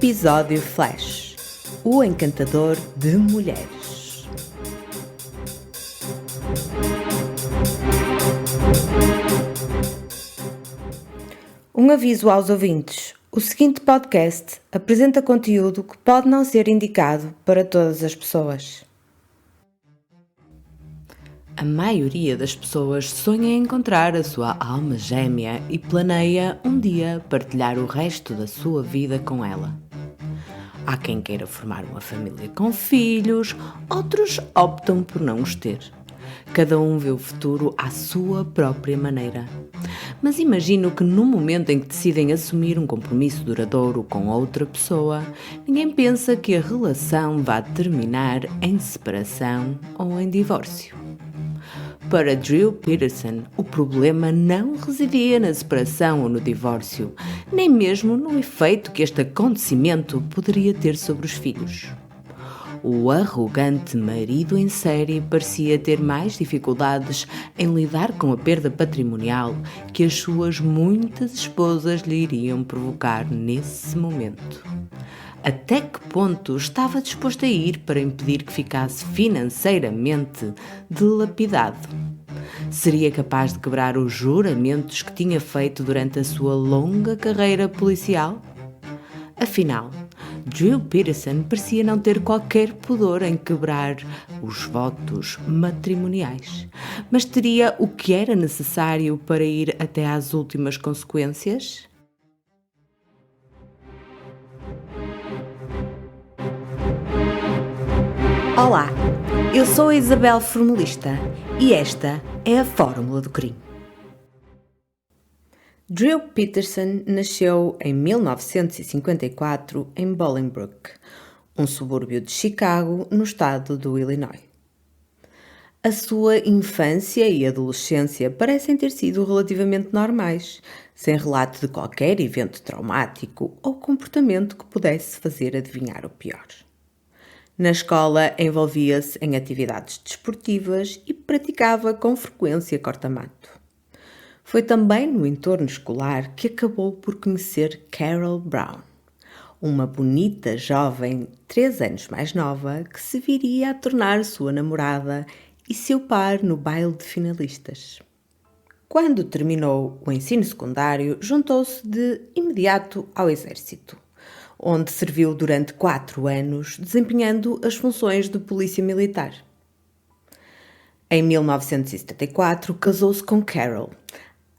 Episódio Flash: O Encantador de Mulheres. Um aviso aos ouvintes: o seguinte podcast apresenta conteúdo que pode não ser indicado para todas as pessoas. A maioria das pessoas sonha em encontrar a sua alma gêmea e planeia um dia partilhar o resto da sua vida com ela. Há quem queira formar uma família com filhos, outros optam por não os ter. Cada um vê o futuro à sua própria maneira. Mas imagino que no momento em que decidem assumir um compromisso duradouro com outra pessoa, ninguém pensa que a relação vá terminar em separação ou em divórcio. Para Drew Peterson, o problema não residia na separação ou no divórcio, nem mesmo no efeito que este acontecimento poderia ter sobre os filhos. O arrogante marido em série parecia ter mais dificuldades em lidar com a perda patrimonial que as suas muitas esposas lhe iriam provocar nesse momento. Até que ponto estava disposto a ir para impedir que ficasse financeiramente dilapidado? Seria capaz de quebrar os juramentos que tinha feito durante a sua longa carreira policial? Afinal, Drew Peterson parecia não ter qualquer pudor em quebrar os votos matrimoniais, mas teria o que era necessário para ir até às últimas consequências? Olá, eu sou a Isabel Formalista e esta é a Fórmula do Crime. Drew Peterson nasceu em 1954 em Bolingbrook, um subúrbio de Chicago, no estado do Illinois. A sua infância e adolescência parecem ter sido relativamente normais, sem relato de qualquer evento traumático ou comportamento que pudesse fazer adivinhar o pior. Na escola, envolvia-se em atividades desportivas e praticava com frequência corta-mato. Foi também no entorno escolar que acabou por conhecer Carol Brown, uma bonita jovem 3 anos mais nova que se viria a tornar sua namorada e seu par no baile de finalistas. Quando terminou o ensino secundário, juntou-se de imediato ao exército, onde serviu durante 4 anos, desempenhando as funções de polícia militar. Em 1974, casou-se com Carol,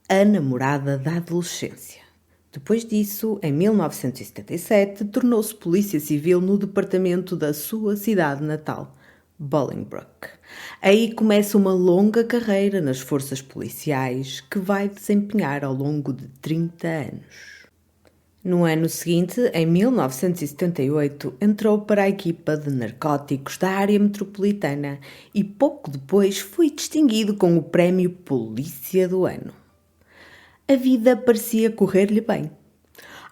a namorada da adolescência. Depois disso, em 1977, tornou-se polícia civil no departamento da sua cidade natal, Bolingbrook. Aí começa uma longa carreira nas forças policiais que vai desempenhar ao longo de 30 anos. No ano seguinte, em 1978, entrou para a equipa de narcóticos da área metropolitana e pouco depois foi distinguido com o prémio Polícia do Ano. A vida parecia correr-lhe bem.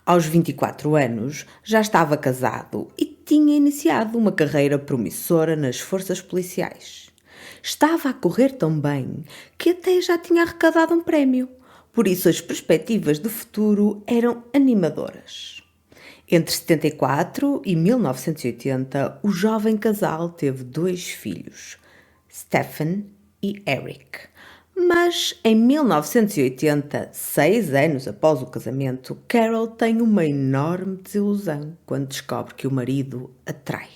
Aos 24 anos, já estava casado e tinha iniciado uma carreira promissora nas forças policiais. Estava a correr tão bem que até já tinha arrecadado um prémio. Por isso, as perspectivas de futuro eram animadoras. Entre 74 e 1980, o jovem casal teve 2 filhos, Stephen e Eric. Mas, em 1980, 6 anos após o casamento, Carol tem uma enorme desilusão quando descobre que o marido a trai.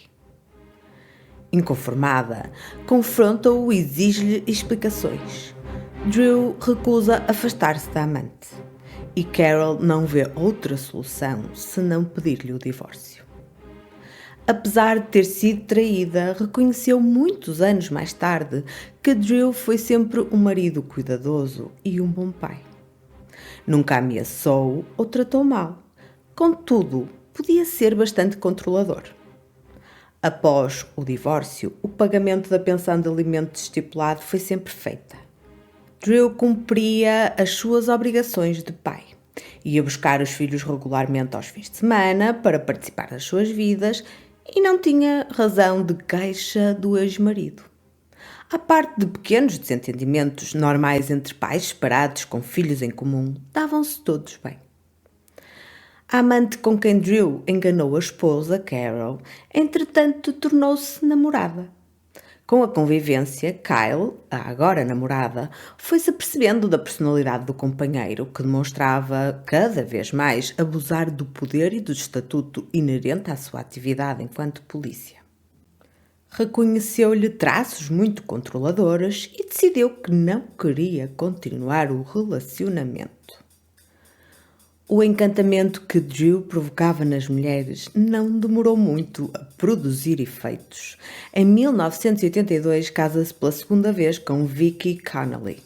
Inconformada, confronta-o e exige-lhe explicações. Drew recusa afastar-se da amante e Carol não vê outra solução senão pedir-lhe o divórcio. Apesar de ter sido traída, reconheceu muitos anos mais tarde que Drew foi sempre um marido cuidadoso e um bom pai. Nunca ameaçou ou tratou mal. Contudo, podia ser bastante controlador. Após o divórcio, o pagamento da pensão de alimentos estipulado foi sempre feita. Drew cumpria as suas obrigações de pai. Ia buscar os filhos regularmente aos fins de semana para participar das suas vidas e não tinha razão de queixa do ex-marido. À parte de pequenos desentendimentos normais entre pais separados com filhos em comum, davam-se todos bem. A amante com quem Drew enganou a esposa, Carol, entretanto tornou-se namorada. Com a convivência, Kyle, a agora namorada, foi-se apercebendo da personalidade do companheiro, que demonstrava cada vez mais abusar do poder e do estatuto inerente à sua atividade enquanto polícia. Reconheceu-lhe traços muito controladores e decidiu que não queria continuar o relacionamento. O encantamento que Drew provocava nas mulheres não demorou muito a produzir efeitos. Em 1982, casa-se pela segunda vez com Vicky Connolly.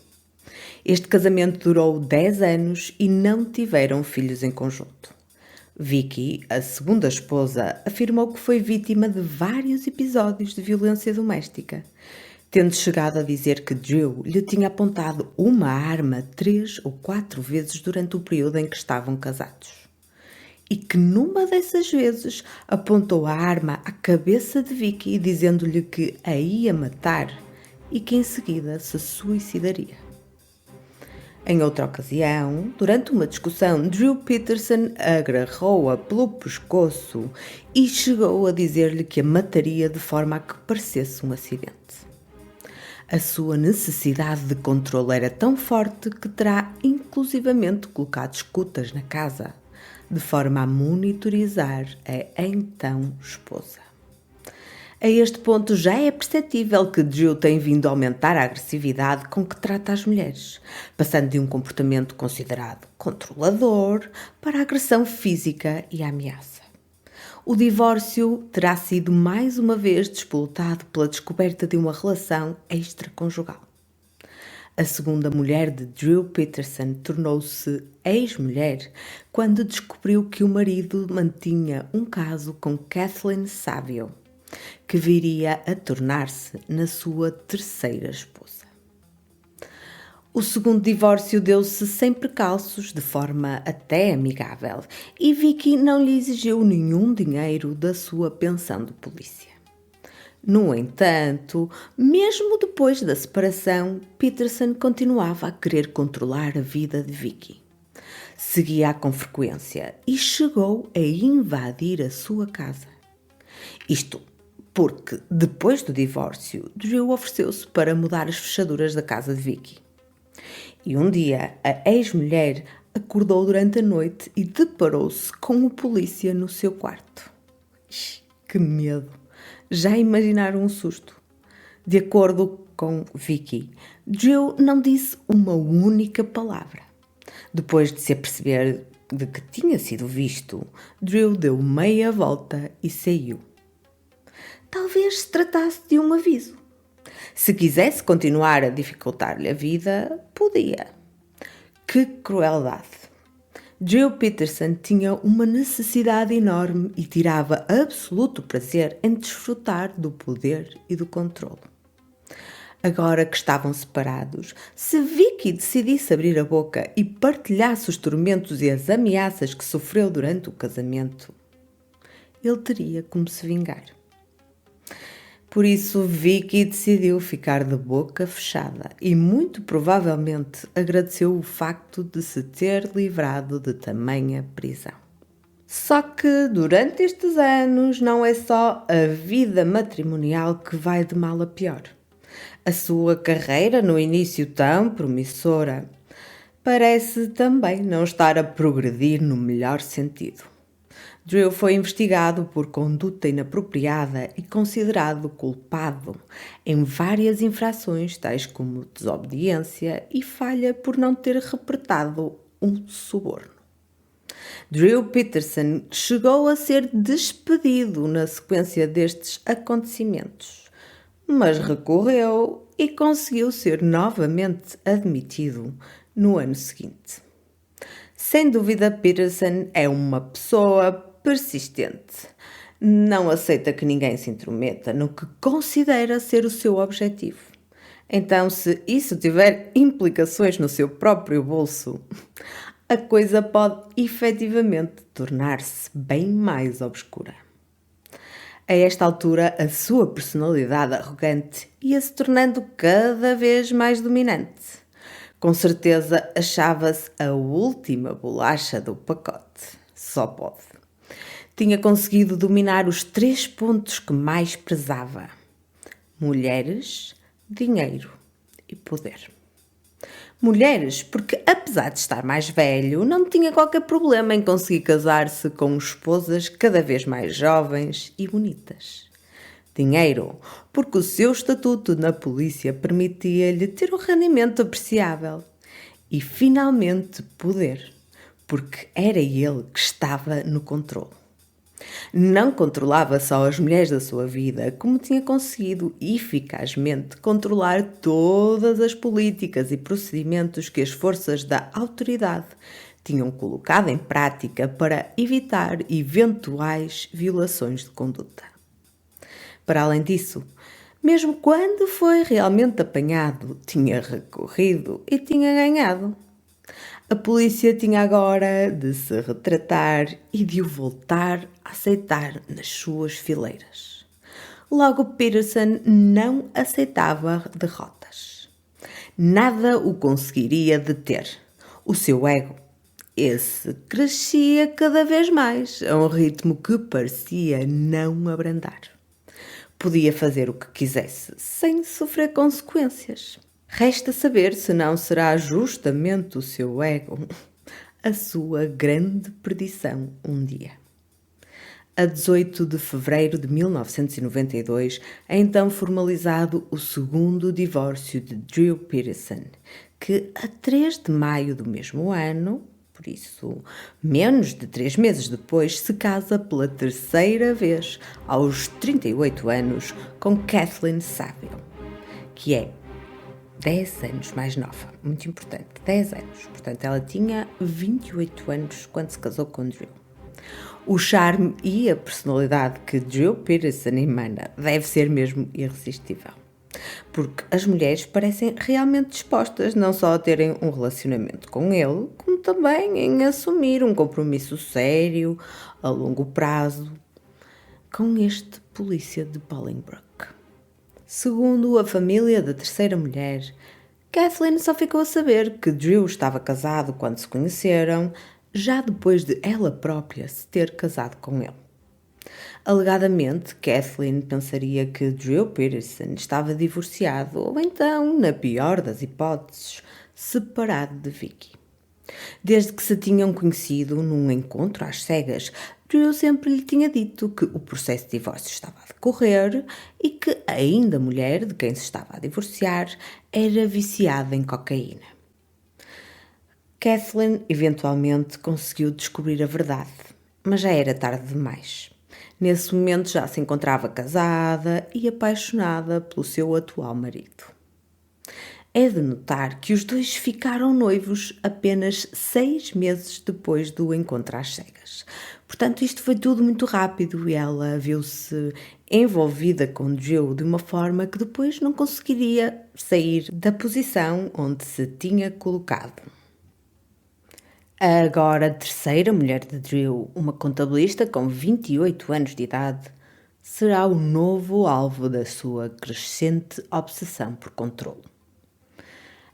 Este casamento durou 10 anos e não tiveram filhos em conjunto. Vicky, a segunda esposa, afirmou que foi vítima de vários episódios de violência doméstica, tendo chegado a dizer que Drew lhe tinha apontado uma arma 3 ou 4 vezes durante o período em que estavam casados. E que numa dessas vezes apontou a arma à cabeça de Vicky, dizendo-lhe que a ia matar e que em seguida se suicidaria. Em outra ocasião, durante uma discussão, Drew Peterson agarrou-a pelo pescoço e chegou a dizer-lhe que a mataria de forma a que parecesse um acidente. A sua necessidade de controle era tão forte que terá inclusivamente colocado escutas na casa, de forma a monitorizar a então esposa. A este ponto já é perceptível que Drew tem vindo a aumentar a agressividade com que trata as mulheres, passando de um comportamento considerado controlador para a agressão física e a ameaça. O divórcio terá sido mais uma vez disputado pela descoberta de uma relação extraconjugal. A segunda mulher de Drew Peterson tornou-se ex-mulher quando descobriu que o marido mantinha um caso com Kathleen Savio, que viria a tornar-se na sua terceira esposa. O segundo divórcio deu-se sem precalços, de forma até amigável, e Vicky não lhe exigiu nenhum dinheiro da sua pensão de polícia. No entanto, mesmo depois da separação, Peterson continuava a querer controlar a vida de Vicky. Seguia-a com frequência e chegou a invadir a sua casa. Isto porque, depois do divórcio, Drew ofereceu-se para mudar as fechaduras da casa de Vicky. E um dia, a ex-mulher acordou durante a noite e deparou-se com o polícia no seu quarto. Que medo! Já imaginaram um susto? De acordo com Vicky, Drew não disse uma única palavra. Depois de se aperceber de que tinha sido visto, Drew deu meia volta e saiu. Talvez se tratasse de um aviso. Se quisesse continuar a dificultar-lhe a vida, podia. Que crueldade! Drew Peterson tinha uma necessidade enorme e tirava absoluto prazer em desfrutar do poder e do controle. Agora que estavam separados, se Vicky decidisse abrir a boca e partilhasse os tormentos e as ameaças que sofreu durante o casamento, ele teria como se vingar. Por isso, Vicky decidiu ficar de boca fechada e muito provavelmente agradeceu o facto de se ter livrado de tamanha prisão. Só que durante estes anos não é só a vida matrimonial que vai de mal a pior. A sua carreira, no início tão promissora, parece também não estar a progredir no melhor sentido. Drew foi investigado por conduta inapropriada e considerado culpado em várias infrações, tais como desobediência e falha por não ter reportado um suborno. Drew Peterson chegou a ser despedido na sequência destes acontecimentos, mas recorreu e conseguiu ser novamente admitido no ano seguinte. Sem dúvida, Peterson é uma pessoa persistente. Não aceita que ninguém se intrometa no que considera ser o seu objetivo. Então, se isso tiver implicações no seu próprio bolso, a coisa pode efetivamente tornar-se bem mais obscura. A esta altura, a sua personalidade arrogante ia-se tornando cada vez mais dominante. Com certeza achava-se a última bolacha do pacote. Só pode. Tinha conseguido dominar os 3 pontos que mais prezava: mulheres, dinheiro e poder. Mulheres, porque apesar de estar mais velho, não tinha qualquer problema em conseguir casar-se com esposas cada vez mais jovens e bonitas. Dinheiro, porque o seu estatuto na polícia permitia-lhe ter um rendimento apreciável. E finalmente poder, porque era ele que estava no controle. Não controlava só as mulheres da sua vida, como tinha conseguido eficazmente controlar todas as políticas e procedimentos que as forças da autoridade tinham colocado em prática para evitar eventuais violações de conduta. Para além disso, mesmo quando foi realmente apanhado, tinha recorrido e tinha ganhado. A polícia tinha agora de se retratar e de o voltar a aceitar nas suas fileiras. Logo, Peterson não aceitava derrotas. Nada o conseguiria deter. O seu ego, esse crescia cada vez mais, a um ritmo que parecia não abrandar. Podia fazer o que quisesse, sem sofrer consequências. Resta saber se não será justamente o seu ego a sua grande perdição um dia. A 18 de fevereiro de 1992 é então formalizado o segundo divórcio de Drew Peterson, que a 3 de maio do mesmo ano, por isso menos de 3 meses depois, se casa pela terceira vez, aos 38 anos, com Kathleen Saville, que é 10 anos mais nova, muito importante, 10 anos. Portanto, ela tinha 28 anos quando se casou com Drew. O charme e a personalidade que Drew Peterson emana deve ser mesmo irresistível. Porque as mulheres parecem realmente dispostas não só a terem um relacionamento com ele, como também em assumir um compromisso sério, a longo prazo, com este polícia de Bolingbroke. Segundo a família da terceira mulher, Kathleen só ficou a saber que Drew estava casado quando se conheceram, já depois de ela própria se ter casado com ele. Alegadamente, Kathleen pensaria que Drew Peterson estava divorciado ou então, na pior das hipóteses, separado de Vicky. Desde que se tinham conhecido num encontro às cegas, Drew sempre lhe tinha dito que o processo de divórcio estava a decorrer e que ainda a mulher de quem se estava a divorciar era viciada em cocaína. Kathleen eventualmente conseguiu descobrir a verdade, mas já era tarde demais. Nesse momento já se encontrava casada e apaixonada pelo seu atual marido. É de notar que os dois ficaram noivos apenas 6 meses depois do encontro às cegas. Portanto, isto foi tudo muito rápido e ela viu-se envolvida com Drew de uma forma que depois não conseguiria sair da posição onde se tinha colocado. A agora terceira mulher de Drew, uma contabilista com 28 anos de idade, será o novo alvo da sua crescente obsessão por controle.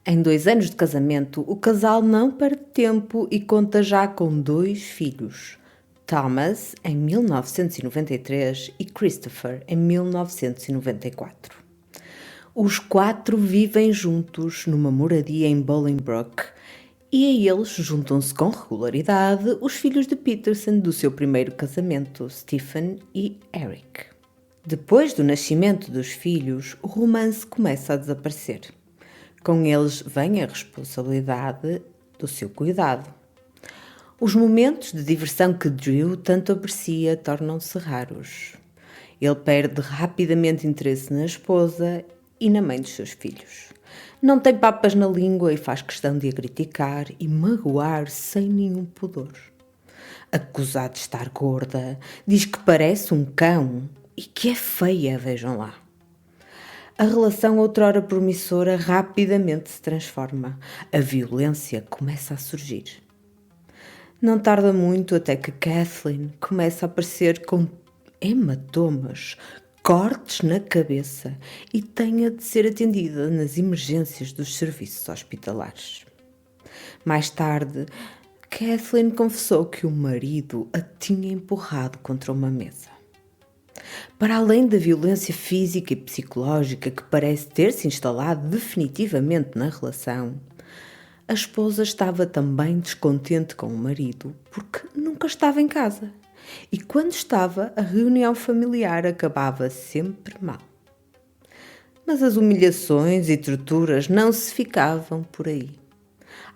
Em 2 anos de casamento, o casal não perde tempo e conta já com 2 filhos, Thomas, em 1993, e Christopher, em 1994. Os 4 vivem juntos numa moradia em Bolingbroke e a eles juntam-se com regularidade os filhos de Peterson do seu primeiro casamento, Stephen e Eric. Depois do nascimento dos filhos, o romance começa a desaparecer. Com eles vem a responsabilidade do seu cuidado. Os momentos de diversão que Drew tanto aprecia tornam-se raros. Ele perde rapidamente interesse na esposa e na mãe dos seus filhos. Não tem papas na língua e faz questão de a criticar e magoar sem nenhum pudor. Acusada de estar gorda, diz que parece um cão e que é feia, vejam lá. A relação outrora promissora rapidamente se transforma. A violência começa a surgir. Não tarda muito até que Kathleen começa a aparecer com hematomas, cortes na cabeça e tenha de ser atendida nas emergências dos serviços hospitalares. Mais tarde, Kathleen confessou que o marido a tinha empurrado contra uma mesa. Para além da violência física e psicológica que parece ter se instalado definitivamente na relação, a esposa estava também descontente com o marido porque nunca estava em casa. E quando estava, a reunião familiar acabava sempre mal. Mas as humilhações e torturas não se ficavam por aí.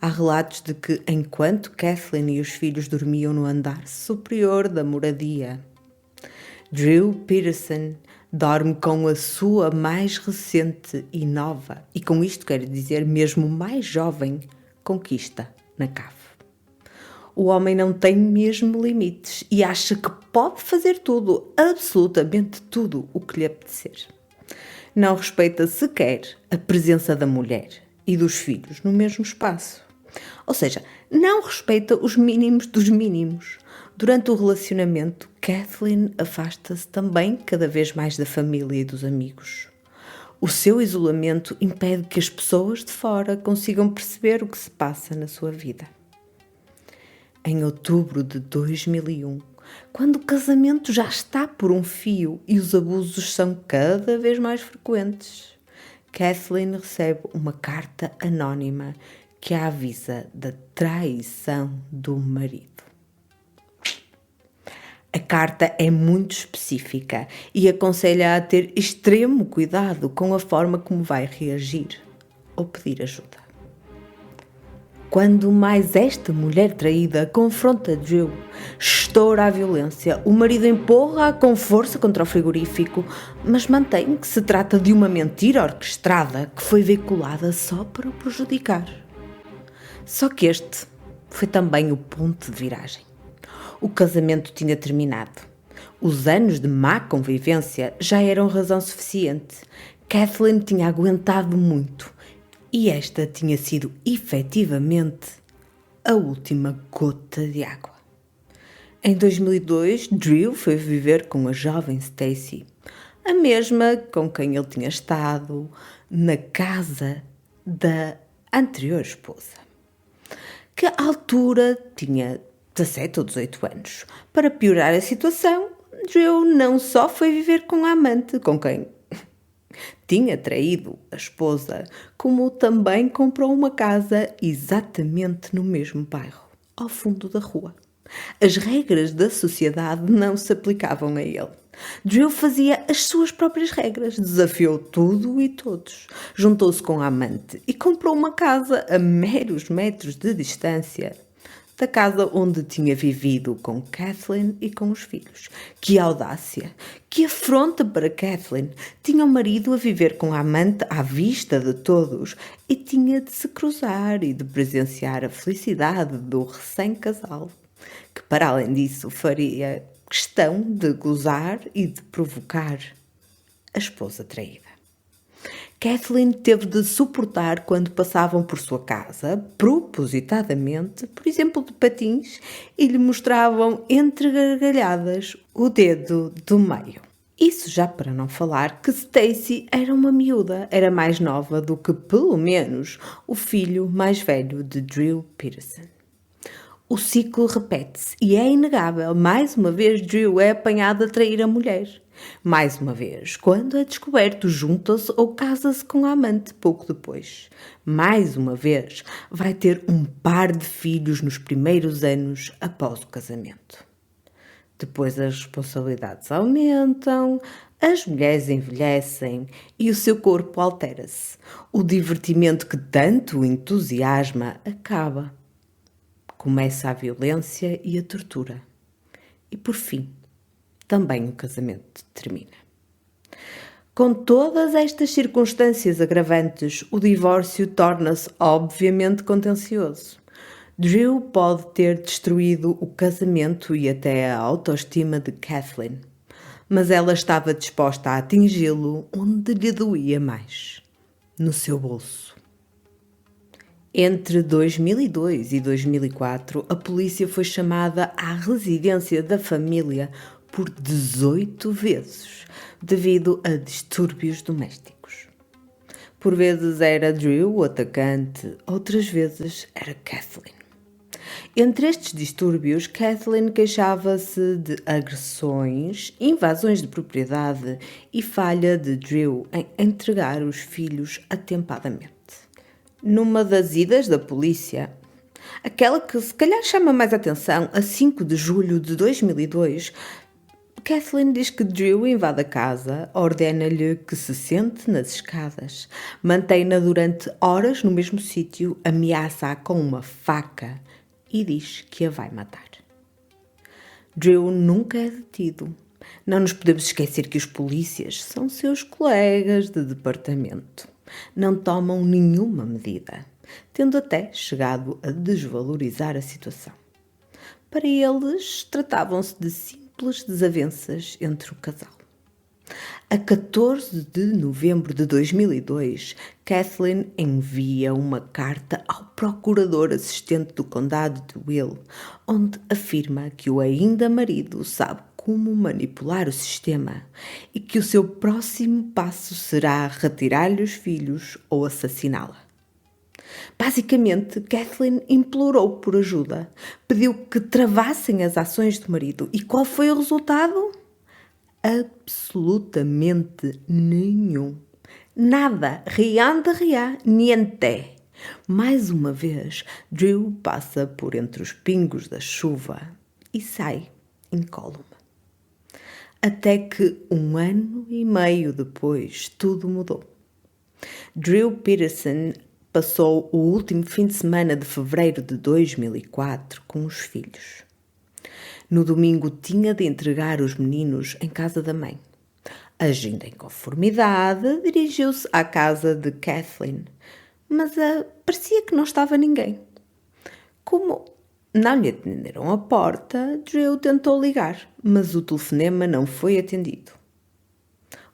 Há relatos de que, enquanto Kathleen e os filhos dormiam no andar superior da moradia, Drew Peterson dorme com a sua mais recente e nova, e com isto quero dizer mesmo mais jovem, conquista na cave. O homem não tem mesmo limites e acha que pode fazer tudo, absolutamente tudo o que lhe apetecer. Não respeita sequer a presença da mulher e dos filhos no mesmo espaço. Ou seja, não respeita os mínimos dos mínimos. Durante o relacionamento, Kathleen afasta-se também cada vez mais da família e dos amigos. O seu isolamento impede que as pessoas de fora consigam perceber o que se passa na sua vida. Em outubro de 2001, quando o casamento já está por um fio e os abusos são cada vez mais frequentes, Kathleen recebe uma carta anónima que a avisa da traição do marido. A carta é muito específica e aconselha a ter extremo cuidado com a forma como vai reagir ou pedir ajuda. Quando mais esta mulher traída confronta Drew, estoura a violência, o marido empurra-a com força contra o frigorífico, mas mantém que se trata de uma mentira orquestrada que foi veiculada só para o prejudicar. Só que este foi também o ponto de viragem. O casamento tinha terminado. Os anos de má convivência já eram razão suficiente. Kathleen tinha aguentado muito e esta tinha sido efetivamente a última gota de água. Em 2002, Drew foi viver com a jovem Stacy, a mesma com quem ele tinha estado na casa da anterior esposa, que à altura tinha 17 ou 18 anos. Para piorar a situação, Drew não só foi viver com a amante, com quem tinha traído a esposa, como também comprou uma casa exatamente no mesmo bairro, ao fundo da rua. As regras da sociedade não se aplicavam a ele. Drew fazia as suas próprias regras, desafiou tudo e todos. Juntou-se com a amante e comprou uma casa a meros metros de distância da casa onde tinha vivido com Kathleen e com os filhos. Que audácia! Que afronta para Kathleen! Tinha o marido a viver com a amante à vista de todos e tinha de se cruzar e de presenciar a felicidade do recém-casal, que para além disso faria questão de gozar e de provocar a esposa traída. Kathleen teve de suportar quando passavam por sua casa, propositadamente, por exemplo, de patins, e lhe mostravam entre gargalhadas o dedo do meio. Isso já para não falar que Stacy era uma miúda, era mais nova do que, pelo menos, o filho mais velho de Drew Peterson. O ciclo repete-se e é inegável. Mais uma vez, Drew é apanhado a trair a mulher. Mais uma vez, quando é descoberto, junta-se ou casa-se com a amante pouco depois. Mais uma vez, vai ter um par de filhos nos primeiros anos após o casamento. Depois as responsabilidades aumentam, as mulheres envelhecem e o seu corpo altera-se. O divertimento que tanto o entusiasma acaba. Começa a violência e a tortura. E por fim, também o casamento termina. Com todas estas circunstâncias agravantes, o divórcio torna-se obviamente contencioso. Drew pode ter destruído o casamento e até a autoestima de Kathleen, mas ela estava disposta a atingi-lo onde lhe doía mais, no seu bolso. Entre 2002 e 2004, a polícia foi chamada à residência da família por 18 vezes, devido a distúrbios domésticos. Por vezes era Drew o atacante, outras vezes era Kathleen. Entre estes distúrbios, Kathleen queixava-se de agressões, invasões de propriedade e falha de Drew em entregar os filhos atempadamente. Numa das idas da polícia, aquela que se calhar chama mais atenção, a 5 de julho de 2002, Kathleen diz que Drew invade a casa, ordena-lhe que se sente nas escadas, mantém-na durante horas no mesmo sítio, ameaça-a com uma faca e diz que a vai matar. Drew nunca é detido. Não nos podemos esquecer que os polícias são seus colegas de departamento. Não tomam nenhuma medida, tendo até chegado a desvalorizar a situação. Para eles, tratavam-se de simples desavenças entre o casal. A 14 de novembro de 2002, Kathleen envia uma carta ao procurador assistente do condado de Will, onde afirma que o ainda marido sabe como manipular o sistema e que o seu próximo passo será retirar-lhe os filhos ou assassiná-la. Basicamente, Kathleen implorou por ajuda, pediu que travassem as ações do marido. E qual foi o resultado? Absolutamente nenhum. Nada. Rianda ria, niente. Mais uma vez, Drew passa por entre os pingos da chuva e sai incólume. Até que 1 ano e meio depois, tudo mudou. Drew Peterson passou o último fim de semana de fevereiro de 2004 com os filhos. No domingo tinha de entregar os meninos em casa da mãe. Agindo em conformidade, dirigiu-se à casa de Kathleen, mas parecia que não estava ninguém. Como não lhe atenderam a porta, Drew tentou ligar, mas o telefonema não foi atendido.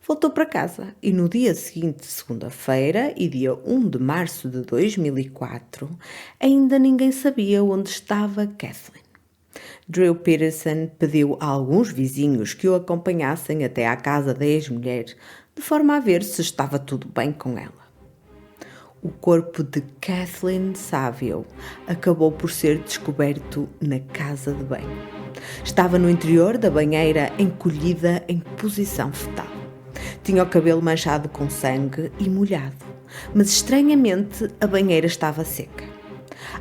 Voltou para casa e no dia seguinte, segunda-feira, e dia 1 de março de 2004, ainda ninguém sabia onde estava Kathleen. Drew Peterson pediu a alguns vizinhos que o acompanhassem até à casa da ex-mulher, de forma a ver se estava tudo bem com ela. O corpo de Kathleen Saville acabou por ser descoberto na casa de banho. Estava no interior da banheira, encolhida em posição fetal. Tinha o cabelo manchado com sangue e molhado, mas estranhamente a banheira estava seca.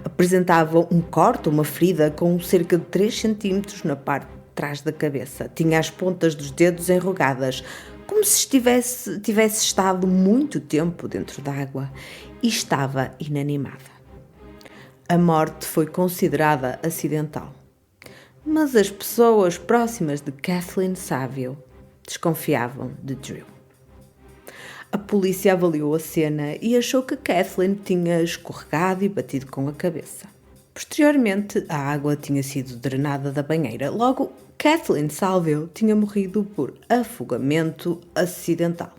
Apresentava um corte, uma ferida com cerca de 3 centímetros na parte de trás da cabeça. Tinha as pontas dos dedos enrugadas, como se tivesse estado muito tempo dentro d'água, e estava inanimada. A morte foi considerada acidental, mas as pessoas próximas de Kathleen Saville desconfiavam de Drew. A polícia avaliou a cena e achou que Kathleen tinha escorregado e batido com a cabeça. Posteriormente, a água tinha sido drenada da banheira. Logo, Kathleen Saville tinha morrido por afogamento acidental.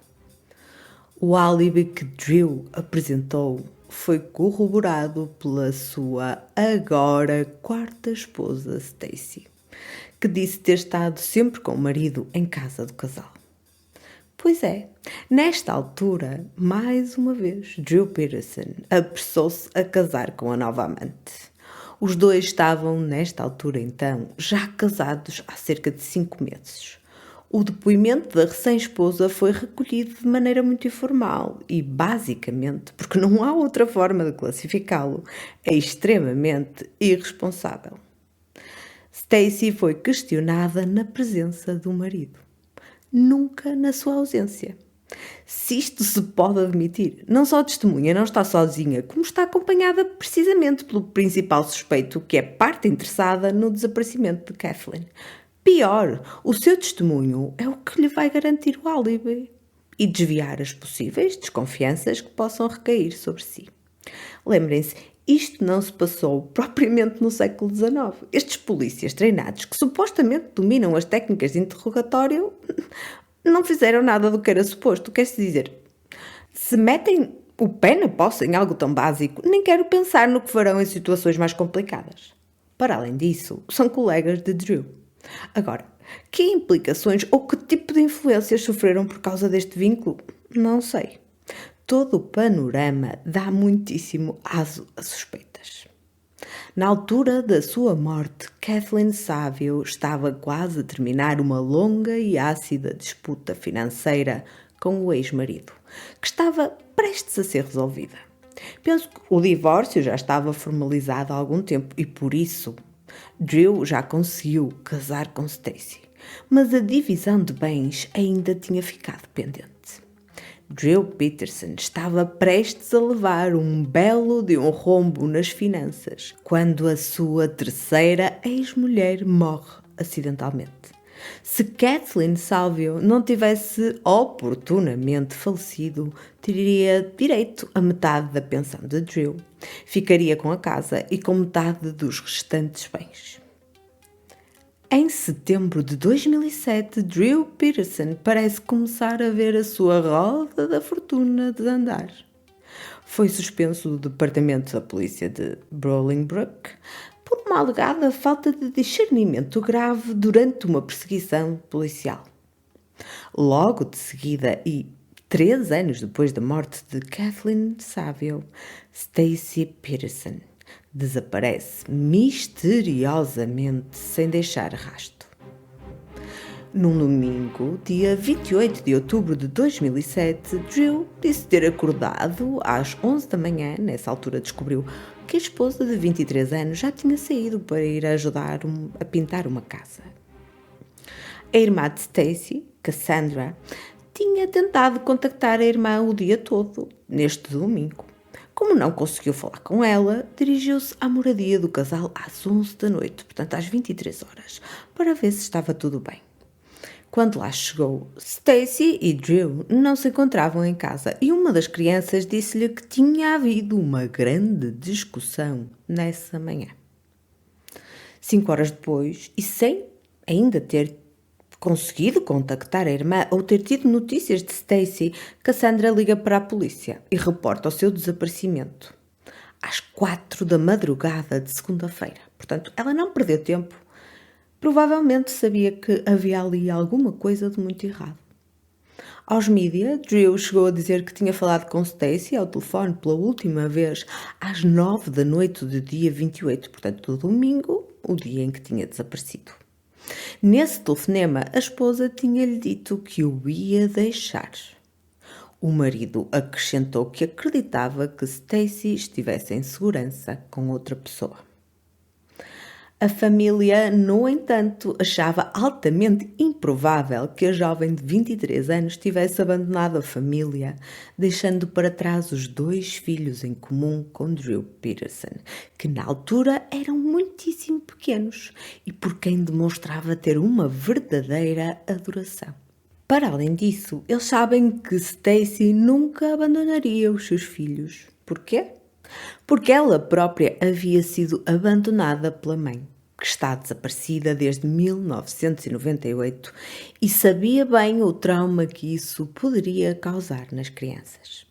O álibi que Drew apresentou foi corroborado pela sua agora quarta esposa, Stacy, que disse ter estado sempre com o marido em casa do casal. Pois é, nesta altura, mais uma vez, Drew Peterson apressou-se a casar com a nova amante. Os dois estavam, nesta altura então, já casados há cerca de 5 meses. O depoimento da recém-esposa foi recolhido de maneira muito informal e, basicamente, porque não há outra forma de classificá-lo, é extremamente irresponsável. Stacy foi questionada na presença do marido, nunca na sua ausência. Se isto se pode admitir, não só a testemunha não está sozinha, como está acompanhada precisamente pelo principal suspeito, que é parte interessada no desaparecimento de Kathleen. Pior, o seu testemunho é o que lhe vai garantir o álibi e desviar as possíveis desconfianças que possam recair sobre si. Lembrem-se, isto não se passou propriamente no século XIX. Estes polícias treinados, que supostamente dominam as técnicas de interrogatório, não fizeram nada do que era suposto. Quer-se dizer, se metem o pé na poça em algo tão básico, nem quero pensar no que farão em situações mais complicadas. Para além disso, são colegas de Drew. Agora, que implicações ou que tipo de influências sofreram por causa deste vínculo? Não sei. Todo o panorama dá muitíssimo aso a suspeitas. Na altura da sua morte, Kathleen Saville estava quase a terminar uma longa e ácida disputa financeira com o ex-marido, que estava prestes a ser resolvida. Penso que o divórcio já estava formalizado há algum tempo e por isso Drew já conseguiu casar com Stacy, mas a divisão de bens ainda tinha ficado pendente. Drew Peterson estava prestes a levar um belo de um rombo nas finanças, quando a sua terceira ex-mulher morre acidentalmente. Se Kathleen Saville não tivesse oportunamente falecido, teria direito a metade da pensão de Drew. Ficaria com a casa e com metade dos restantes bens. Em setembro de 2007, Drew Peterson parece começar a ver a sua roda da fortuna desandar. Foi suspenso do departamento da polícia de Bolingbroke por uma alegada falta de discernimento grave durante uma perseguição policial. Logo de seguida e 3 anos depois da morte de Kathleen Saville, Stacy Peterson desaparece misteriosamente sem deixar rastro. Num domingo, dia 28 de outubro de 2007, Drew disse ter acordado às 11 da manhã. Nessa altura descobriu que a esposa de 23 anos já tinha saído para ir ajudar a pintar uma casa. A irmã de Stacy, Cassandra, tinha tentado contactar a irmã o dia todo, neste domingo. Como não conseguiu falar com ela, dirigiu-se à moradia do casal às 11 da noite, portanto às 23 horas, para ver se estava tudo bem. Quando lá chegou, Stacy e Drew não se encontravam em casa e uma das crianças disse-lhe que tinha havido uma grande discussão nessa manhã. 5 horas depois, e sem ainda ter conseguido contactar a irmã ou ter tido notícias de Stacy, Cassandra liga para a polícia e reporta o seu desaparecimento. Às 4 da madrugada de segunda-feira. Portanto, ela não perdeu tempo. Provavelmente sabia que havia ali alguma coisa de muito errado. Aos mídia, Drew chegou a dizer que tinha falado com Stacy ao telefone pela última vez às 9 da noite do dia 28, portanto, do domingo, o dia em que tinha desaparecido. Nesse telefonema, a esposa tinha-lhe dito que o ia deixar. O marido acrescentou que acreditava que Stacy estivesse em segurança com outra pessoa. A família, no entanto, achava altamente improvável que a jovem de 23 anos tivesse abandonado a família, deixando para trás os 2 filhos em comum com Drew Peterson, que na altura eram muitíssimo pequenos e por quem demonstrava ter uma verdadeira adoração. Para além disso, eles sabem que Stacy nunca abandonaria os seus filhos. Porquê? Porque ela própria havia sido abandonada pela mãe, que está desaparecida desde 1998 e sabia bem o trauma que isso poderia causar nas crianças.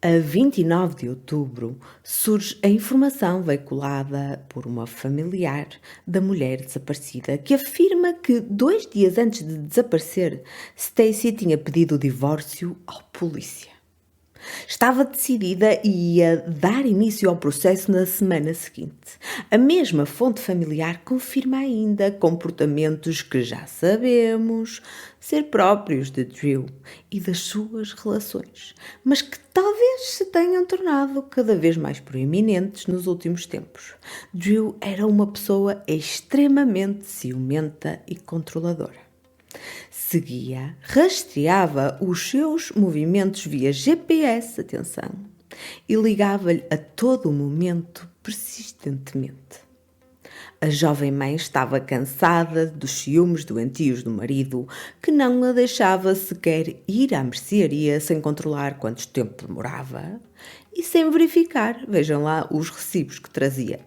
A 29 de outubro surge a informação veiculada por uma familiar da mulher desaparecida que afirma que 2 dias antes de desaparecer, Stacy tinha pedido o divórcio à polícia. Estava decidida e ia dar início ao processo na semana seguinte. A mesma fonte familiar confirma ainda comportamentos que já sabemos ser próprios de Drew e das suas relações, mas que talvez se tenham tornado cada vez mais proeminentes nos últimos tempos. Drew era uma pessoa extremamente ciumenta e controladora. Seguia, rastreava os seus movimentos via GPS, atenção, e ligava-lhe a todo o momento, persistentemente. A jovem mãe estava cansada dos ciúmes doentios do marido, que não a deixava sequer ir à mercearia sem controlar quanto tempo demorava e sem verificar, vejam lá, os recibos que trazia.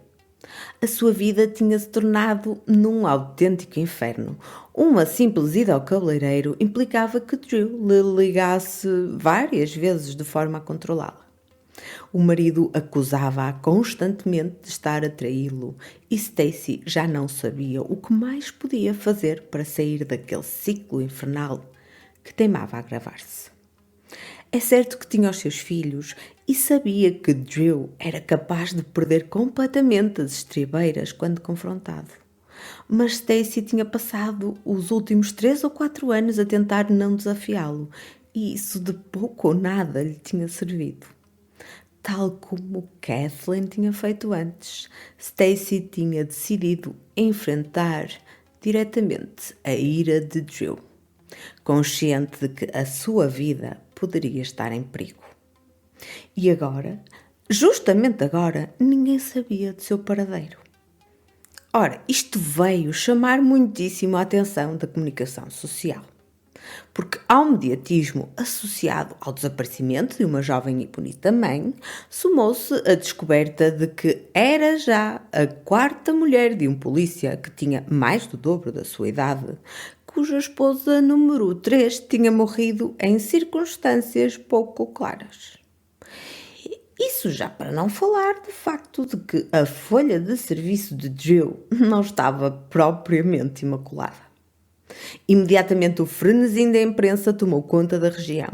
A sua vida tinha-se tornado num autêntico inferno. Uma simples ida ao cabeleireiro implicava que Drew lhe ligasse várias vezes de forma a controlá-la. O marido acusava-a constantemente de estar a traí-lo e Stacy já não sabia o que mais podia fazer para sair daquele ciclo infernal que teimava agravar-se. É certo que tinha os seus filhos e sabia que Drew era capaz de perder completamente as estribeiras quando confrontado. Mas Stacy tinha passado os últimos 3 ou 4 anos a tentar não desafiá-lo, e isso de pouco ou nada lhe tinha servido. Tal como Kathleen tinha feito antes, Stacy tinha decidido enfrentar diretamente a ira de Drew, consciente de que a sua vida poderia estar em perigo. E agora, justamente agora, ninguém sabia de seu paradeiro. Ora, isto veio chamar muitíssimo a atenção da comunicação social, porque ao mediatismo associado ao desaparecimento de uma jovem e bonita mãe, somou-se a descoberta de que era já a 4ª mulher de um polícia que tinha mais do dobro da sua idade, cuja esposa número 3 tinha morrido em circunstâncias pouco claras. Isso já para não falar do facto de que a folha de serviço de Drew não estava propriamente imaculada. Imediatamente o frenesim da imprensa tomou conta da região.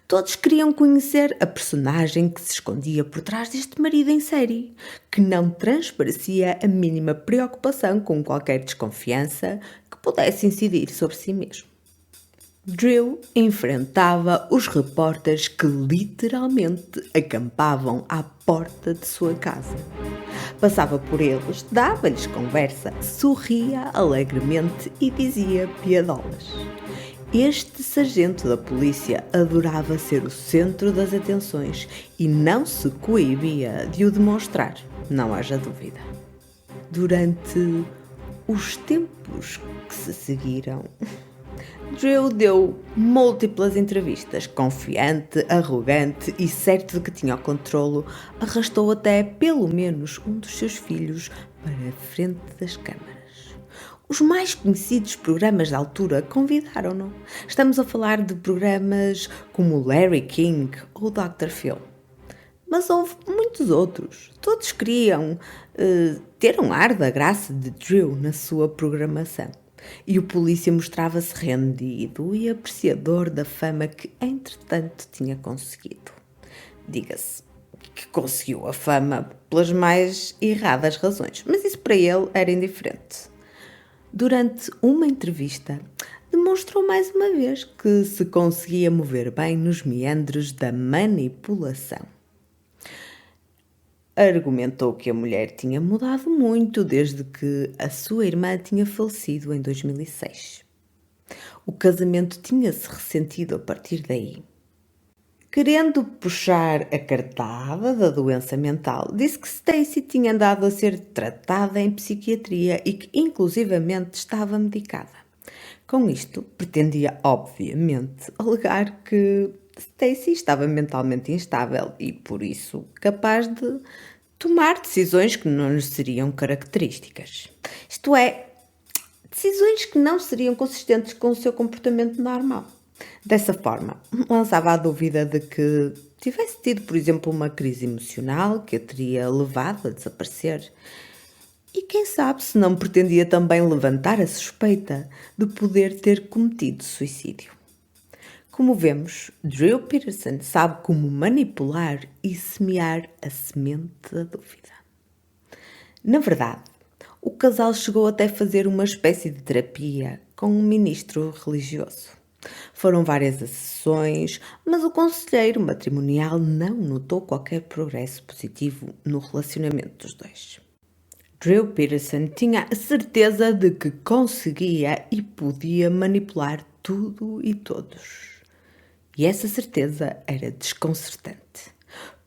Todos queriam conhecer a personagem que se escondia por trás deste marido em série, que não transparecia a mínima preocupação com qualquer desconfiança que pudesse incidir sobre si mesmo. Drew enfrentava os repórteres que literalmente acampavam à porta de sua casa. Passava por eles, dava-lhes conversa, sorria alegremente e dizia piadolas. Este sargento da polícia adorava ser o centro das atenções e não se coibia de o demonstrar, não haja dúvida. Durante os tempos que se seguiram, Drew deu múltiplas entrevistas, confiante, arrogante e certo de que tinha o controlo, arrastou até pelo menos um dos seus filhos para a frente das câmaras. Os mais conhecidos programas da altura convidaram-no. Estamos a falar de programas como Larry King ou Dr. Phil. Mas houve muitos outros. Todos queriam ter um ar da graça de Drew na sua programação. E o polícia mostrava-se rendido e apreciador da fama que, entretanto, tinha conseguido. Diga-se que conseguiu a fama pelas mais erradas razões, mas isso para ele era indiferente. Durante uma entrevista, demonstrou mais uma vez que se conseguia mover bem nos meandros da manipulação. Argumentou que a mulher tinha mudado muito desde que a sua irmã tinha falecido em 2006. O casamento tinha-se ressentido a partir daí. Querendo puxar a cartada da doença mental, disse que Stacy tinha andado a ser tratada em psiquiatria e que inclusivamente estava medicada. Com isto, pretendia obviamente alegar que Stacy estava mentalmente instável e, por isso, capaz de tomar decisões que não lhe seriam características. Isto é, decisões que não seriam consistentes com o seu comportamento normal. Dessa forma, lançava a dúvida de que tivesse tido, por exemplo, uma crise emocional que a teria levado a desaparecer. E quem sabe se não pretendia também levantar a suspeita de poder ter cometido suicídio. Como vemos, Drew Peterson sabe como manipular e semear a semente da dúvida. Na verdade, o casal chegou até a fazer uma espécie de terapia com um ministro religioso. Foram várias as sessões, mas o conselheiro matrimonial não notou qualquer progresso positivo no relacionamento dos dois. Drew Peterson tinha a certeza de que conseguia e podia manipular tudo e todos. E essa certeza era desconcertante.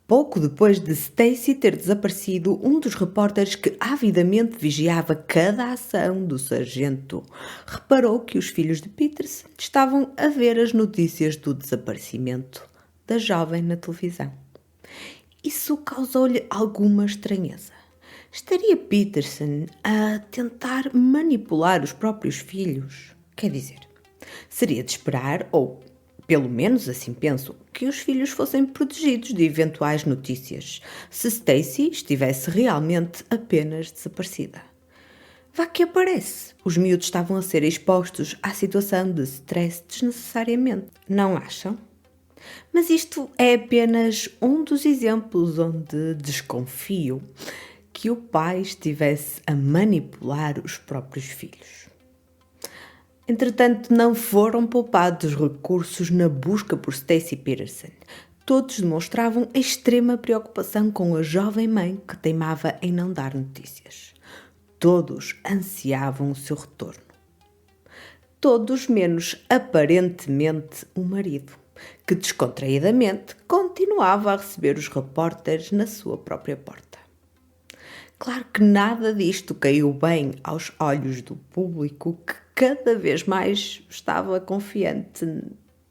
Pouco depois de Stacy ter desaparecido, um dos repórteres que avidamente vigiava cada ação do sargento reparou que os filhos de Peterson estavam a ver as notícias do desaparecimento da jovem na televisão. Isso causou-lhe alguma estranheza. Estaria Peterson a tentar manipular os próprios filhos? Quer dizer, seria de esperar, ou pelo menos assim penso, que os filhos fossem protegidos de eventuais notícias, se Stacy estivesse realmente apenas desaparecida. Vá que aparece, os miúdos estavam a ser expostos à situação de stress desnecessariamente, não acham? Mas isto é apenas um dos exemplos onde desconfio que o pai estivesse a manipular os próprios filhos. Entretanto, não foram poupados recursos na busca por Stacey Peterson. Todos demonstravam extrema preocupação com a jovem mãe que teimava em não dar notícias. Todos ansiavam o seu retorno. Todos menos, aparentemente, o marido, que descontraídamente continuava a receber os repórteres na sua própria porta. Claro que nada disto caiu bem aos olhos do público, que cada vez mais estava confiante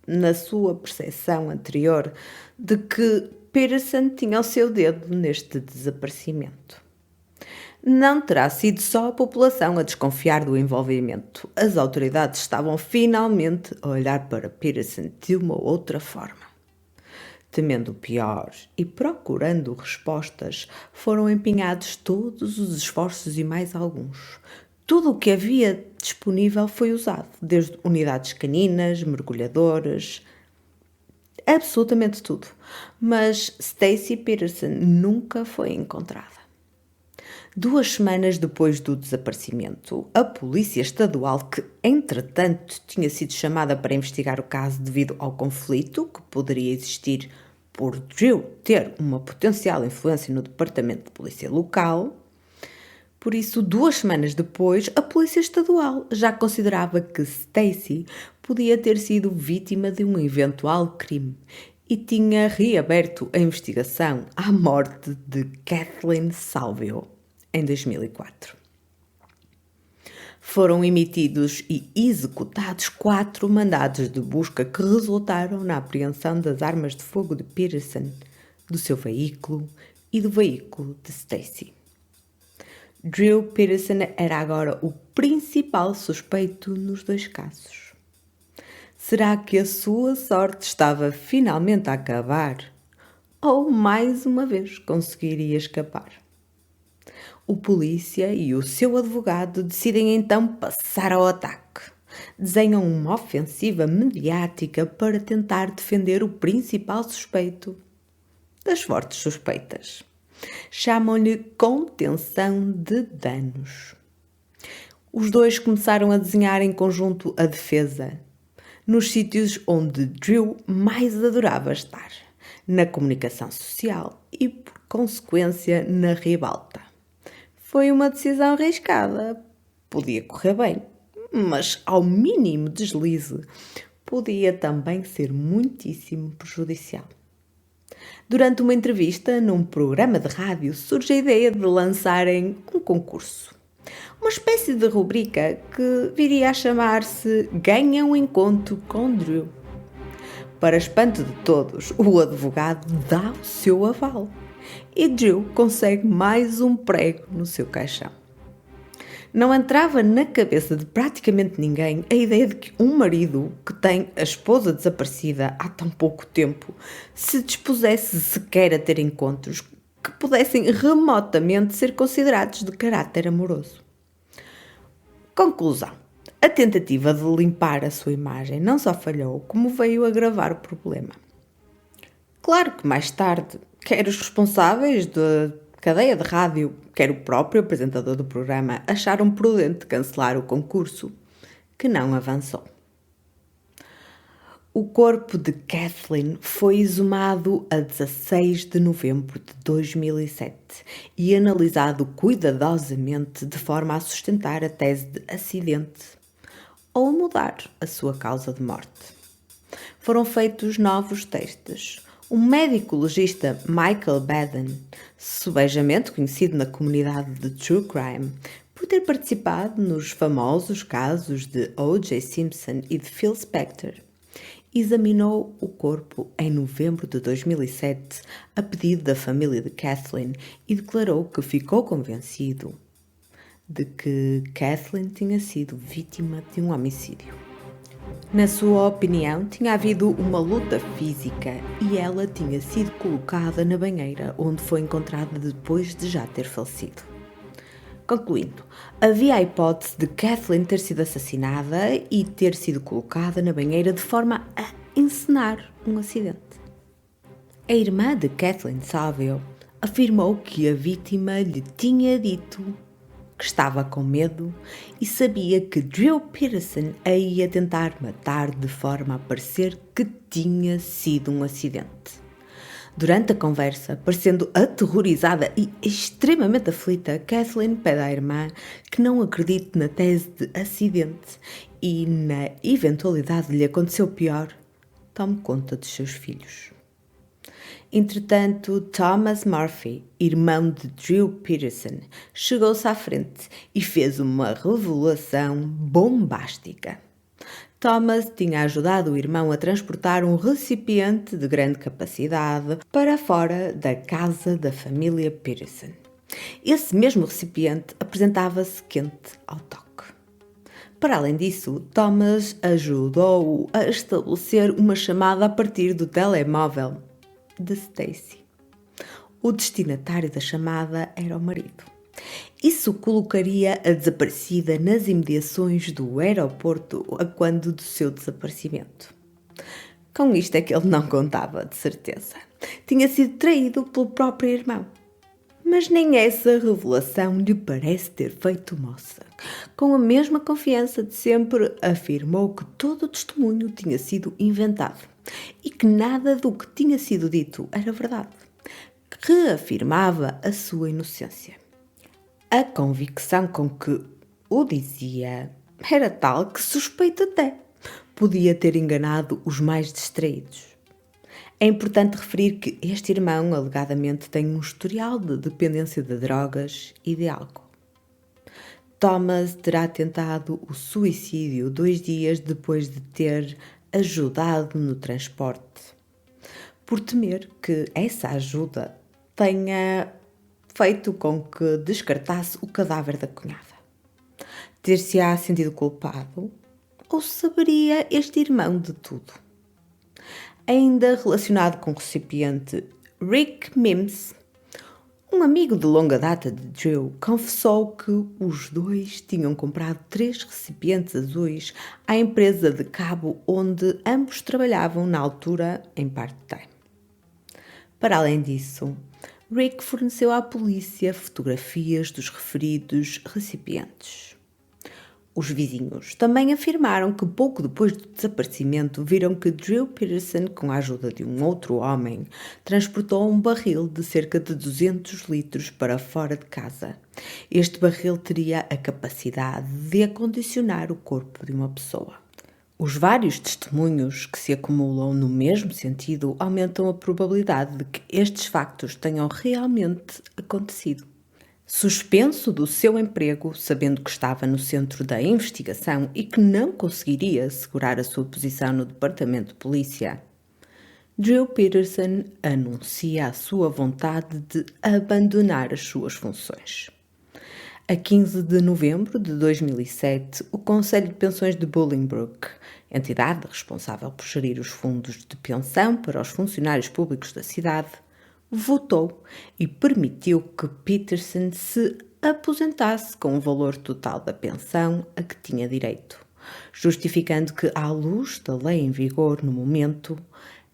na sua percepção anterior de que Peterson tinha o seu dedo neste desaparecimento. Não terá sido só a população a desconfiar do envolvimento. As autoridades estavam finalmente a olhar para Peterson de uma outra forma. Temendo o pior e procurando respostas, foram empenhados todos os esforços e mais alguns. Tudo o que havia disponível foi usado, desde unidades caninas, mergulhadores, absolutamente tudo. Mas Stacey Peterson nunca foi encontrada. 2 semanas depois do desaparecimento, a Polícia Estadual, que entretanto tinha sido chamada para investigar o caso devido ao conflito que poderia existir por Drew ter uma potencial influência no Departamento de Polícia local, por isso 2 semanas depois, a Polícia Estadual já considerava que Stacey podia ter sido vítima de um eventual crime e tinha reaberto a investigação à morte de Kathleen Salvio em 2004. Foram emitidos e executados 4 mandados de busca que resultaram na apreensão das armas de fogo de Peterson, do seu veículo e do veículo de Stacey. Drew Peterson era agora o principal suspeito nos 2 casos. Será que a sua sorte estava finalmente a acabar? Ou, mais uma vez, conseguiria escapar? O polícia e o seu advogado decidem então passar ao ataque. Desenham uma ofensiva mediática para tentar defender o principal suspeito das fortes suspeitas. Chamam-lhe contenção de danos. Os 2 começaram a desenhar em conjunto a defesa, nos sítios onde Drew mais adorava estar, na comunicação social e, por consequência, na ribalta. Foi uma decisão arriscada. Podia correr bem, mas ao mínimo deslize podia também ser muitíssimo prejudicial. Durante uma entrevista num programa de rádio surge a ideia de lançarem um concurso. Uma espécie de rubrica que viria a chamar-se Ganha um Encontro com Drew. Para espanto de todos, o advogado dá o seu aval. E Drew consegue mais um prego no seu caixão. Não entrava na cabeça de praticamente ninguém a ideia de que um marido que tem a esposa desaparecida há tão pouco tempo se dispusesse sequer a ter encontros que pudessem remotamente ser considerados de caráter amoroso. Conclusão. A tentativa de limpar a sua imagem não só falhou, como veio a agravar o problema. Claro que mais tarde, quer os responsáveis da cadeia de rádio, quer o próprio apresentador do programa acharam prudente cancelar o concurso, que não avançou. O corpo de Kathleen foi exumado a 16 de novembro de 2007 e analisado cuidadosamente de forma a sustentar a tese de acidente ou mudar a sua causa de morte. Foram feitos novos testes. O médico legista Michael Baden, subejamente conhecido na comunidade de True Crime, por ter participado nos famosos casos de O.J. Simpson e de Phil Spector, examinou o corpo em novembro de 2007 a pedido da família de Kathleen e declarou que ficou convencido de que Kathleen tinha sido vítima de um homicídio. Na sua opinião, tinha havido uma luta física e ela tinha sido colocada na banheira onde foi encontrada depois de já ter falecido. Concluindo, havia a hipótese de Kathleen ter sido assassinada e ter sido colocada na banheira de forma a encenar um acidente. A irmã de Kathleen Saville afirmou que a vítima lhe tinha dito que estava com medo e sabia que Drew Peterson a ia tentar matar de forma a parecer que tinha sido um acidente. Durante a conversa, parecendo aterrorizada e extremamente aflita, Kathleen pede à irmã que não acredite na tese de acidente e, na eventualidade de lhe acontecer o pior, tome conta dos seus filhos. Entretanto, Thomas Murphy, irmão de Drew Peterson, chegou-se à frente e fez uma revelação bombástica. Thomas tinha ajudado o irmão a transportar um recipiente de grande capacidade para fora da casa da família Peterson. Esse mesmo recipiente apresentava-se quente ao toque. Para além disso, Thomas ajudou-o a estabelecer uma chamada a partir do telemóvel de Stacy. O destinatário da chamada era o marido. Isso colocaria a desaparecida nas imediações do aeroporto a quando do seu desaparecimento. Com isto é que ele não contava, de certeza. Tinha sido traído pelo próprio irmão. Mas nem essa revelação lhe parece ter feito moça. Com a mesma confiança de sempre, afirmou que todo o testemunho tinha sido inventado e que nada do que tinha sido dito era verdade. Reafirmava a sua inocência. A convicção com que o dizia era tal que suspeito até podia ter enganado os mais distraídos. É importante referir que este irmão alegadamente tem um historial de dependência de drogas e de álcool. Thomas terá tentado o suicídio 2 dias depois de ter ajudado no transporte, por temer que essa ajuda tenha feito com que descartasse o cadáver da cunhada. Ter-se-á sentido culpado ou saberia este irmão de tudo? Ainda relacionado com o recipiente, Rick Mims, um amigo de longa data de Drew, confessou que os dois tinham comprado 3 recipientes azuis à empresa de cabo onde ambos trabalhavam na altura em part-time. Para além disso, Rick forneceu à polícia fotografias dos referidos recipientes. Os vizinhos também afirmaram que pouco depois do desaparecimento viram que Drew Peterson, com a ajuda de um outro homem, transportou um barril de cerca de 200 litros para fora de casa. Este barril teria a capacidade de acondicionar o corpo de uma pessoa. Os vários testemunhos que se acumulam no mesmo sentido aumentam a probabilidade de que estes factos tenham realmente acontecido. Suspenso do seu emprego, sabendo que estava no centro da investigação e que não conseguiria assegurar a sua posição no departamento de polícia, Drew Peterson anuncia a sua vontade de abandonar as suas funções. A 15 de novembro de 2007, o Conselho de Pensões de Bolingbrook, entidade responsável por gerir os fundos de pensão para os funcionários públicos da cidade, votou e permitiu que Peterson se aposentasse com o valor total da pensão a que tinha direito, justificando que, à luz da lei em vigor no momento,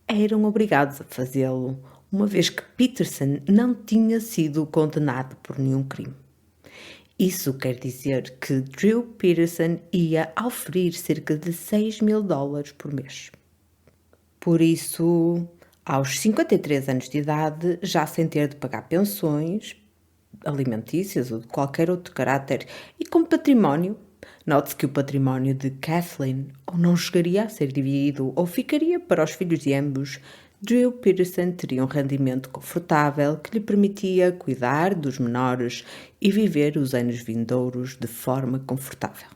eram obrigados a fazê-lo, uma vez que Peterson não tinha sido condenado por nenhum crime. Isso quer dizer que Drew Peterson ia oferir cerca de $6.000 por mês. Por isso, aos 53 anos de idade, já sem ter de pagar pensões alimentícias ou de qualquer outro caráter e com património, note-se que o património de Kathleen ou não chegaria a ser dividido ou ficaria para os filhos de ambos, Drew Peterson teria um rendimento confortável que lhe permitia cuidar dos menores e viver os anos vindouros de forma confortável.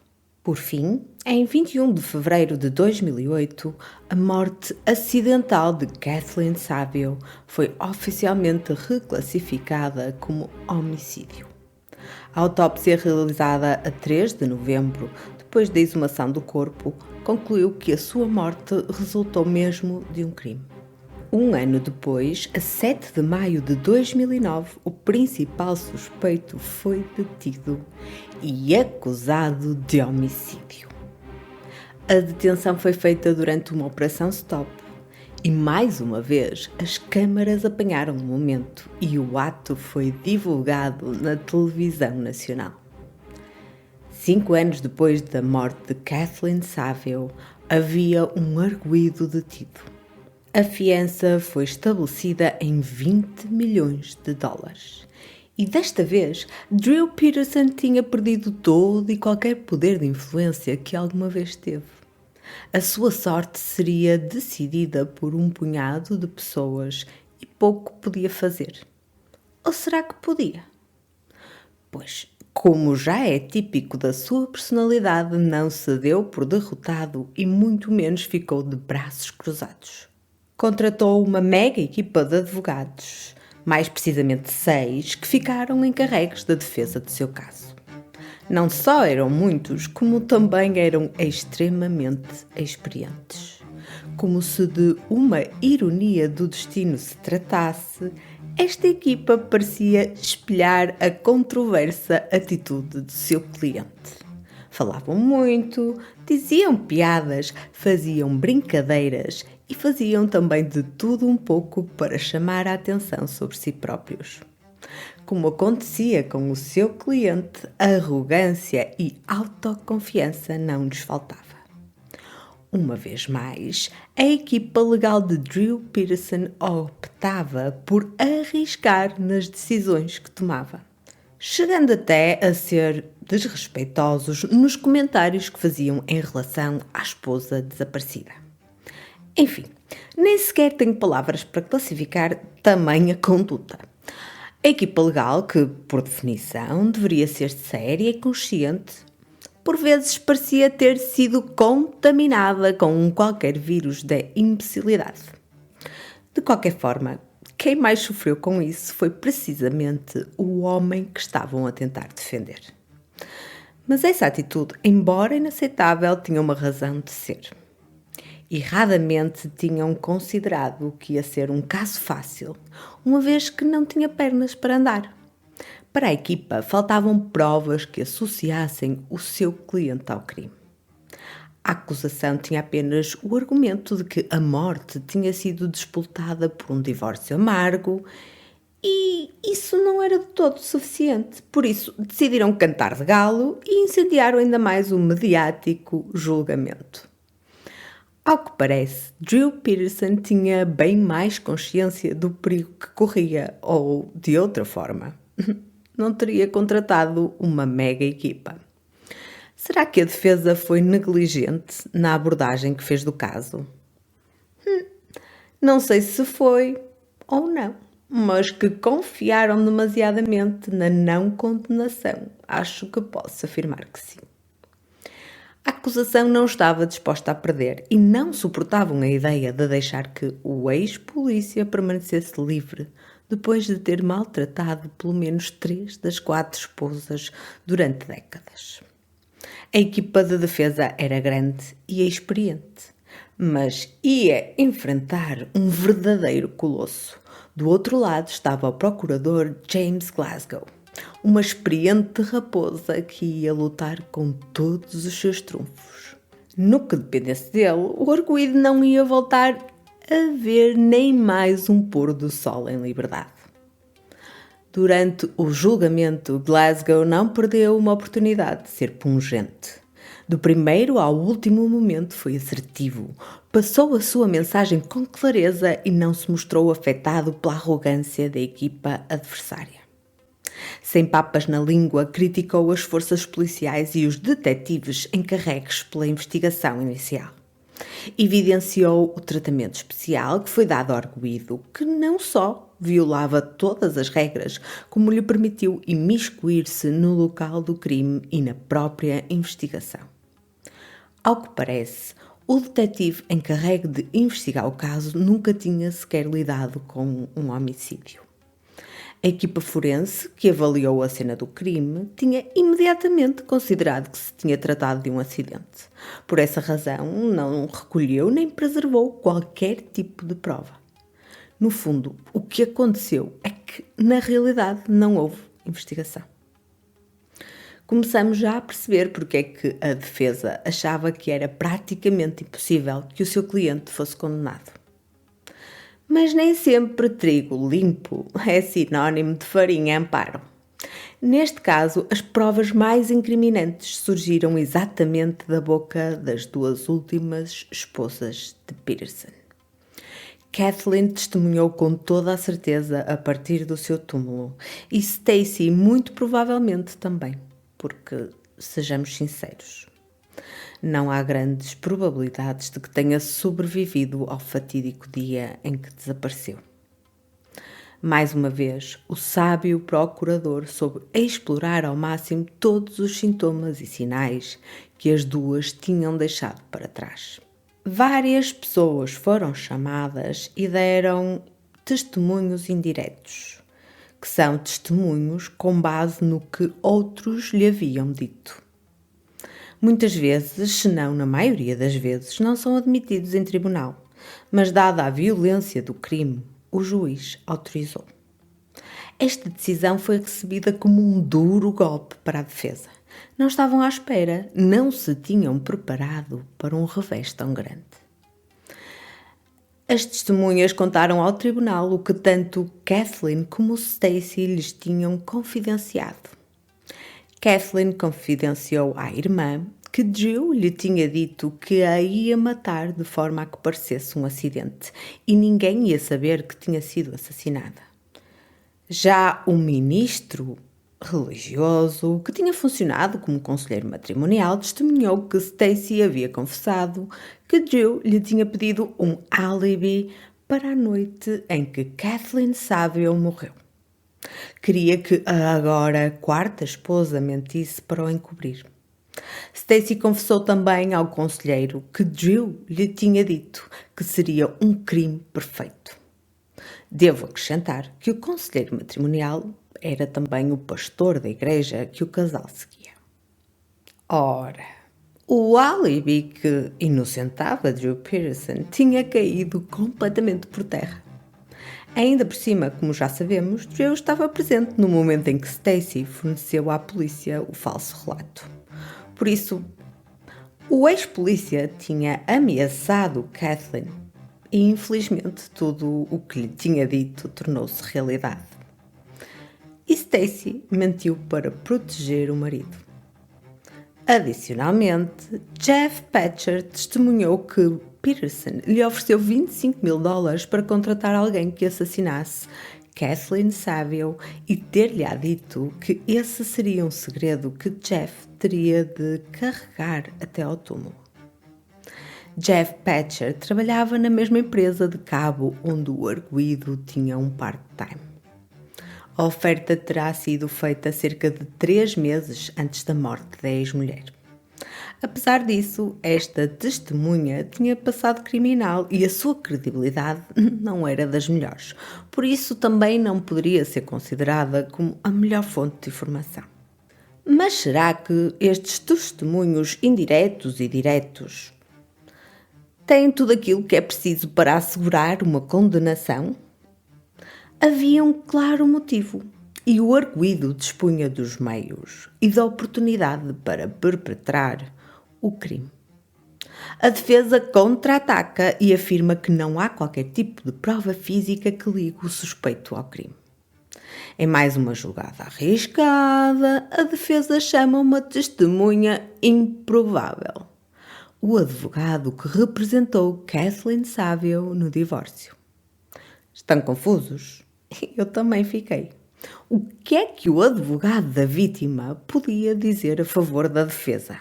Por fim, em 21 de fevereiro de 2008, a morte acidental de Kathleen Saville foi oficialmente reclassificada como homicídio. A autópsia realizada a 3 de novembro, depois da exumação do corpo, concluiu que a sua morte resultou mesmo de um crime. Um ano depois, a 7 de maio de 2009, o principal suspeito foi detido e acusado de homicídio. A detenção foi feita durante uma operação stop e, mais uma vez, as câmaras apanharam o momento e o ato foi divulgado na televisão nacional. 5 anos depois da morte de Kathleen Saville, havia um arguido detido. A fiança foi estabelecida em 20 milhões de dólares. E desta vez, Drew Peterson tinha perdido todo e qualquer poder de influência que alguma vez teve. A sua sorte seria decidida por um punhado de pessoas e pouco podia fazer. Ou será que podia? Pois, como já é típico da sua personalidade, não se deu por derrotado e muito menos ficou de braços cruzados. Contratou uma mega equipa de advogados, mais precisamente 6, que ficaram encarregues da defesa do seu caso. Não só eram muitos, como também eram extremamente experientes. Como se de uma ironia do destino se tratasse, esta equipa parecia espelhar a controversa atitude do seu cliente. Falavam muito, diziam piadas, faziam brincadeiras e faziam também de tudo um pouco para chamar a atenção sobre si próprios. Como acontecia com o seu cliente, arrogância e autoconfiança não lhes faltava. Uma vez mais, a equipa legal de Drew Peterson optava por arriscar nas decisões que tomava, chegando até a ser desrespeitosos nos comentários que faziam em relação à esposa desaparecida. Enfim, nem sequer tenho palavras para classificar tamanha conduta. A equipa legal, que, por definição, deveria ser séria e consciente, por vezes parecia ter sido contaminada com qualquer vírus da imbecilidade. De qualquer forma, quem mais sofreu com isso foi precisamente o homem que estavam a tentar defender. Mas essa atitude, embora inaceitável, tinha uma razão de ser. Erradamente tinham considerado que ia ser um caso fácil, uma vez que não tinha pernas para andar. Para a equipa, faltavam provas que associassem o seu cliente ao crime. A acusação tinha apenas o argumento de que a morte tinha sido despoltada por um divórcio amargo e isso não era de todo suficiente. Por isso, decidiram cantar de galo e incendiaram ainda mais o mediático julgamento. Ao que parece, Drew Peterson tinha bem mais consciência do perigo que corria, ou, de outra forma, não teria contratado uma mega equipa. Será que a defesa foi negligente na abordagem que fez do caso? Não sei se foi ou não, mas que confiaram demasiadamente na não condenação. Acho que posso afirmar que sim. A acusação não estava disposta a perder e não suportavam a ideia de deixar que o ex-polícia permanecesse livre depois de ter maltratado pelo menos 3 das 4 esposas durante décadas. A equipa de defesa era grande e experiente, mas ia enfrentar um verdadeiro colosso. Do outro lado estava o procurador James Glasgow, uma experiente raposa que ia lutar com todos os seus trunfos. No que dependesse dele, o arguido não ia voltar a ver nem mais um pôr do sol em liberdade. Durante o julgamento, Glasgow não perdeu uma oportunidade de ser pungente. Do primeiro ao último momento foi assertivo, passou a sua mensagem com clareza e não se mostrou afetado pela arrogância da equipa adversária. Sem papas na língua, criticou as forças policiais e os detetives encarregues pela investigação inicial. Evidenciou o tratamento especial que foi dado ao arguido, que não só violava todas as regras, como lhe permitiu imiscuir-se no local do crime e na própria investigação. Ao que parece, o detetive encarregue de investigar o caso nunca tinha sequer lidado com um homicídio. A equipa forense, que avaliou a cena do crime, tinha imediatamente considerado que se tinha tratado de um acidente. Por essa razão, não recolheu nem preservou qualquer tipo de prova. No fundo, o que aconteceu é que, na realidade, não houve investigação. Começamos já a perceber porque é que a defesa achava que era praticamente impossível que o seu cliente fosse condenado. Mas nem sempre trigo limpo é sinónimo de farinha em amparo. Neste caso, as provas mais incriminantes surgiram exatamente da boca das duas últimas esposas de Peterson. Kathleen testemunhou com toda a certeza a partir do seu túmulo e Stacy muito provavelmente também, porque, sejamos sinceros, não há grandes probabilidades de que tenha sobrevivido ao fatídico dia em que desapareceu. Mais uma vez, o sábio procurador soube explorar ao máximo todos os sintomas e sinais que as duas tinham deixado para trás. Várias pessoas foram chamadas e deram testemunhos indiretos, que são testemunhos com base no que outros lhe haviam dito. Muitas vezes, se não na maioria das vezes, não são admitidos em tribunal, mas dada a violência do crime, o juiz autorizou. Esta decisão foi recebida como um duro golpe para a defesa. Não estavam à espera, não se tinham preparado para um revés tão grande. As testemunhas contaram ao tribunal o que tanto Kathleen como Stacy lhes tinham confidenciado. Kathleen confidenciou à irmã que Jill lhe tinha dito que a ia matar de forma a que parecesse um acidente e ninguém ia saber que tinha sido assassinada. Já o ministro religioso, que tinha funcionado como conselheiro matrimonial, testemunhou que Stacy havia confessado que Jill lhe tinha pedido um álibi para a noite em que Kathleen Saville morreu. Queria que a agora quarta esposa mentisse para o encobrir. Stacy confessou também ao conselheiro que Jill lhe tinha dito que seria um crime perfeito. Devo acrescentar que o conselheiro matrimonial era também o pastor da igreja que o casal seguia. Ora, o álibi que inocentava Drew Peterson tinha caído completamente por terra. Ainda por cima, como já sabemos, Drew estava presente no momento em que Stacy forneceu à polícia o falso relato. Por isso, o ex-polícia tinha ameaçado Kathleen e, infelizmente, tudo o que lhe tinha dito tornou-se realidade. E Stacy mentiu para proteger o marido. Adicionalmente, Jeff Patcher testemunhou que Peterson lhe ofereceu $25,000 para contratar alguém que assassinasse Kathleen Saville e ter-lhe dito que esse seria um segredo que Jeff teria de carregar até ao túmulo. Jeff Patcher trabalhava na mesma empresa de cabo onde o arguido tinha um part-time. A oferta terá sido feita cerca de 3 meses antes da morte da ex-mulher. Apesar disso, esta testemunha tinha passado criminal e a sua credibilidade não era das melhores, por isso também não poderia ser considerada como a melhor fonte de informação. Mas será que estes testemunhos indiretos e diretos têm tudo aquilo que é preciso para assegurar uma condenação? Havia um claro motivo, e o arguido dispunha dos meios e da oportunidade para perpetrar o crime. A defesa contra-ataca e afirma que não há qualquer tipo de prova física que ligue o suspeito ao crime. Em mais uma julgada arriscada, a defesa chama uma testemunha improvável: o advogado que representou Kathleen Saville no divórcio. Estão confusos? Eu também fiquei. O que é que o advogado da vítima podia dizer a favor da defesa?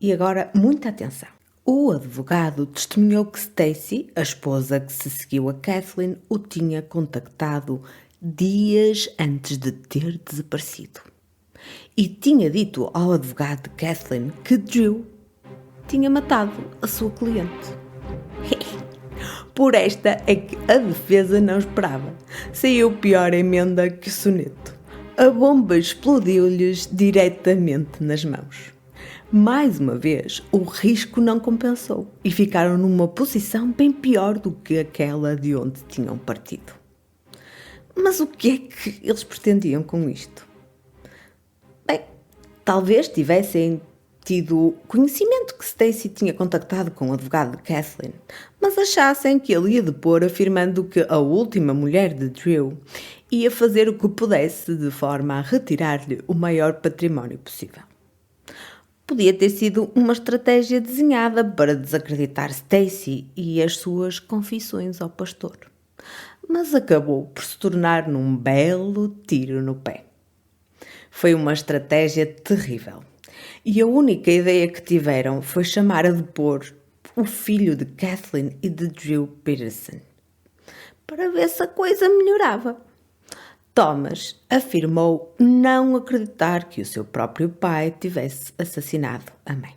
E agora, muita atenção. O advogado testemunhou que Stacy, a esposa que se seguiu a Kathleen, o tinha contactado dias antes de ter desaparecido. E tinha dito ao advogado de Kathleen que Drew tinha matado a sua cliente. Por esta é que a defesa não esperava. Saiu pior emenda que o soneto. A bomba explodiu-lhes diretamente nas mãos. Mais uma vez, o risco não compensou e ficaram numa posição bem pior do que aquela de onde tinham partido. Mas o que é que eles pretendiam com isto? Bem, Talvez tivessem tido conhecimento que Stacy tinha contactado com o advogado de Kathleen, mas achassem que ele ia depor afirmando que a última mulher de Drew ia fazer o que pudesse de forma a retirar-lhe o maior património possível. Podia ter sido uma estratégia desenhada para desacreditar Stacy e as suas confissões ao pastor, mas acabou por se tornar num belo tiro no pé. Foi uma estratégia terrível, e a única ideia que tiveram foi chamar a depor o filho de Kathleen e de Drew Peterson, para ver se a coisa melhorava. Thomas afirmou não acreditar que o seu próprio pai tivesse assassinado a mãe.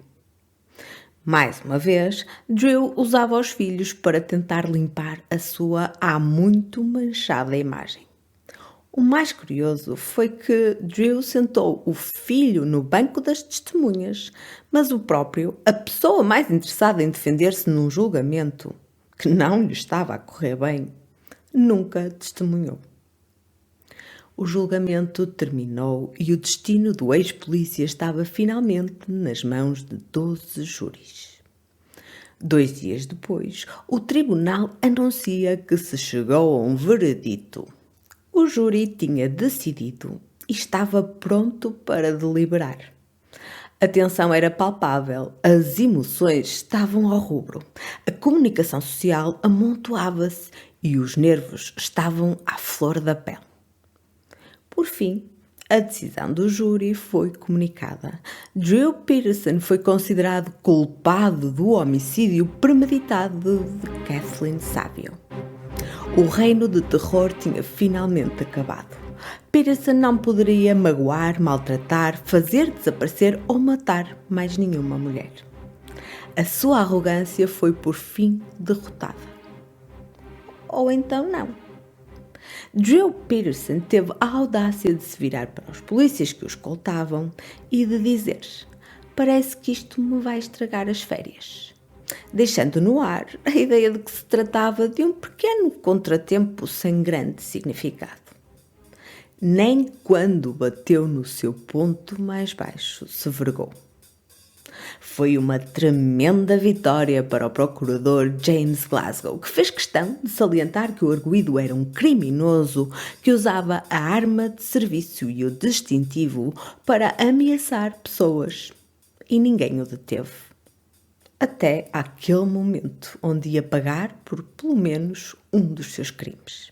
Mais uma vez, Drew usava os filhos para tentar limpar a sua há muito manchada imagem. O mais curioso foi que Drew sentou o filho no banco das testemunhas, mas o próprio, a pessoa mais interessada em defender-se num julgamento que não lhe estava a correr bem, nunca testemunhou. O julgamento terminou e o destino do ex-polícia estava finalmente nas mãos de 12 júris. 2 dias depois, o tribunal anuncia que se chegou a um veredito. O júri tinha decidido e estava pronto para deliberar. A tensão era palpável, as emoções estavam ao rubro, a comunicação social amontoava-se e os nervos estavam à flor da pele. Por fim, a decisão do júri foi comunicada. Drew Peterson foi considerado culpado do homicídio premeditado de Kathleen Savio. O reino de terror tinha finalmente acabado. Peterson não poderia magoar, maltratar, fazer desaparecer ou matar mais nenhuma mulher. A sua arrogância foi por fim derrotada. Ou então não. Drew Peterson teve a audácia de se virar para os polícias que o escoltavam e de dizer: "Parece que isto me vai estragar as férias", deixando no ar a ideia de que se tratava de um pequeno contratempo sem grande significado. Nem quando bateu no seu ponto mais baixo se vergou. Foi uma tremenda vitória para o procurador James Glasgow, que fez questão de salientar que o arguido era um criminoso que usava a arma de serviço e o distintivo para ameaçar pessoas, e ninguém o deteve. Até àquele momento onde ia pagar por pelo menos um dos seus crimes.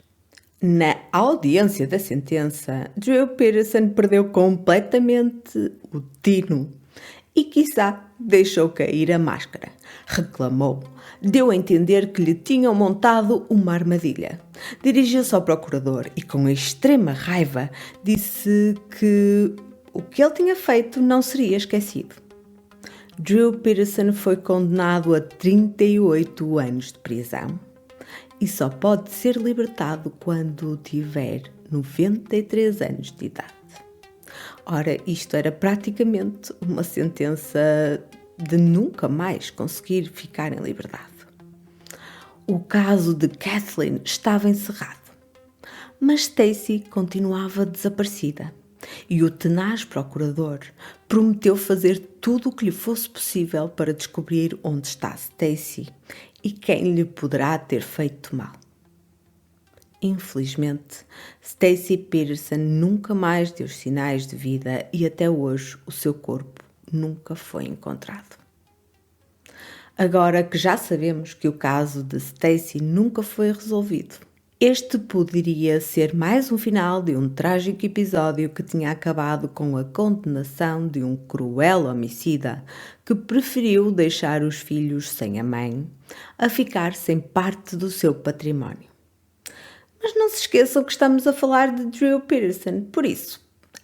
Na audiência da sentença, Drew Peterson perdeu completamente o tino e, quiçá, deixou cair a máscara. Reclamou. Deu a entender que lhe tinham montado uma armadilha. Dirigiu-se ao procurador e, com extrema raiva, disse que o que ele tinha feito não seria esquecido. Drew Peterson foi condenado a 38 anos de prisão e só pode ser libertado quando tiver 93 anos de idade. Ora, isto era praticamente uma sentença de nunca mais conseguir ficar em liberdade. O caso de Kathleen estava encerrado, mas Stacy continuava desaparecida e o tenaz procurador prometeu fazer tudo o que lhe fosse possível para descobrir onde está Stacy e quem lhe poderá ter feito mal. Infelizmente, Stacy Peterson nunca mais deu sinais de vida e até hoje o seu corpo nunca foi encontrado. Agora que já sabemos que o caso de Stacy nunca foi resolvido, este poderia ser mais um final de um trágico episódio que tinha acabado com a condenação de um cruel homicida que preferiu deixar os filhos sem a mãe a ficar sem parte do seu património. Mas não se esqueçam que estamos a falar de Drew Peterson, por isso,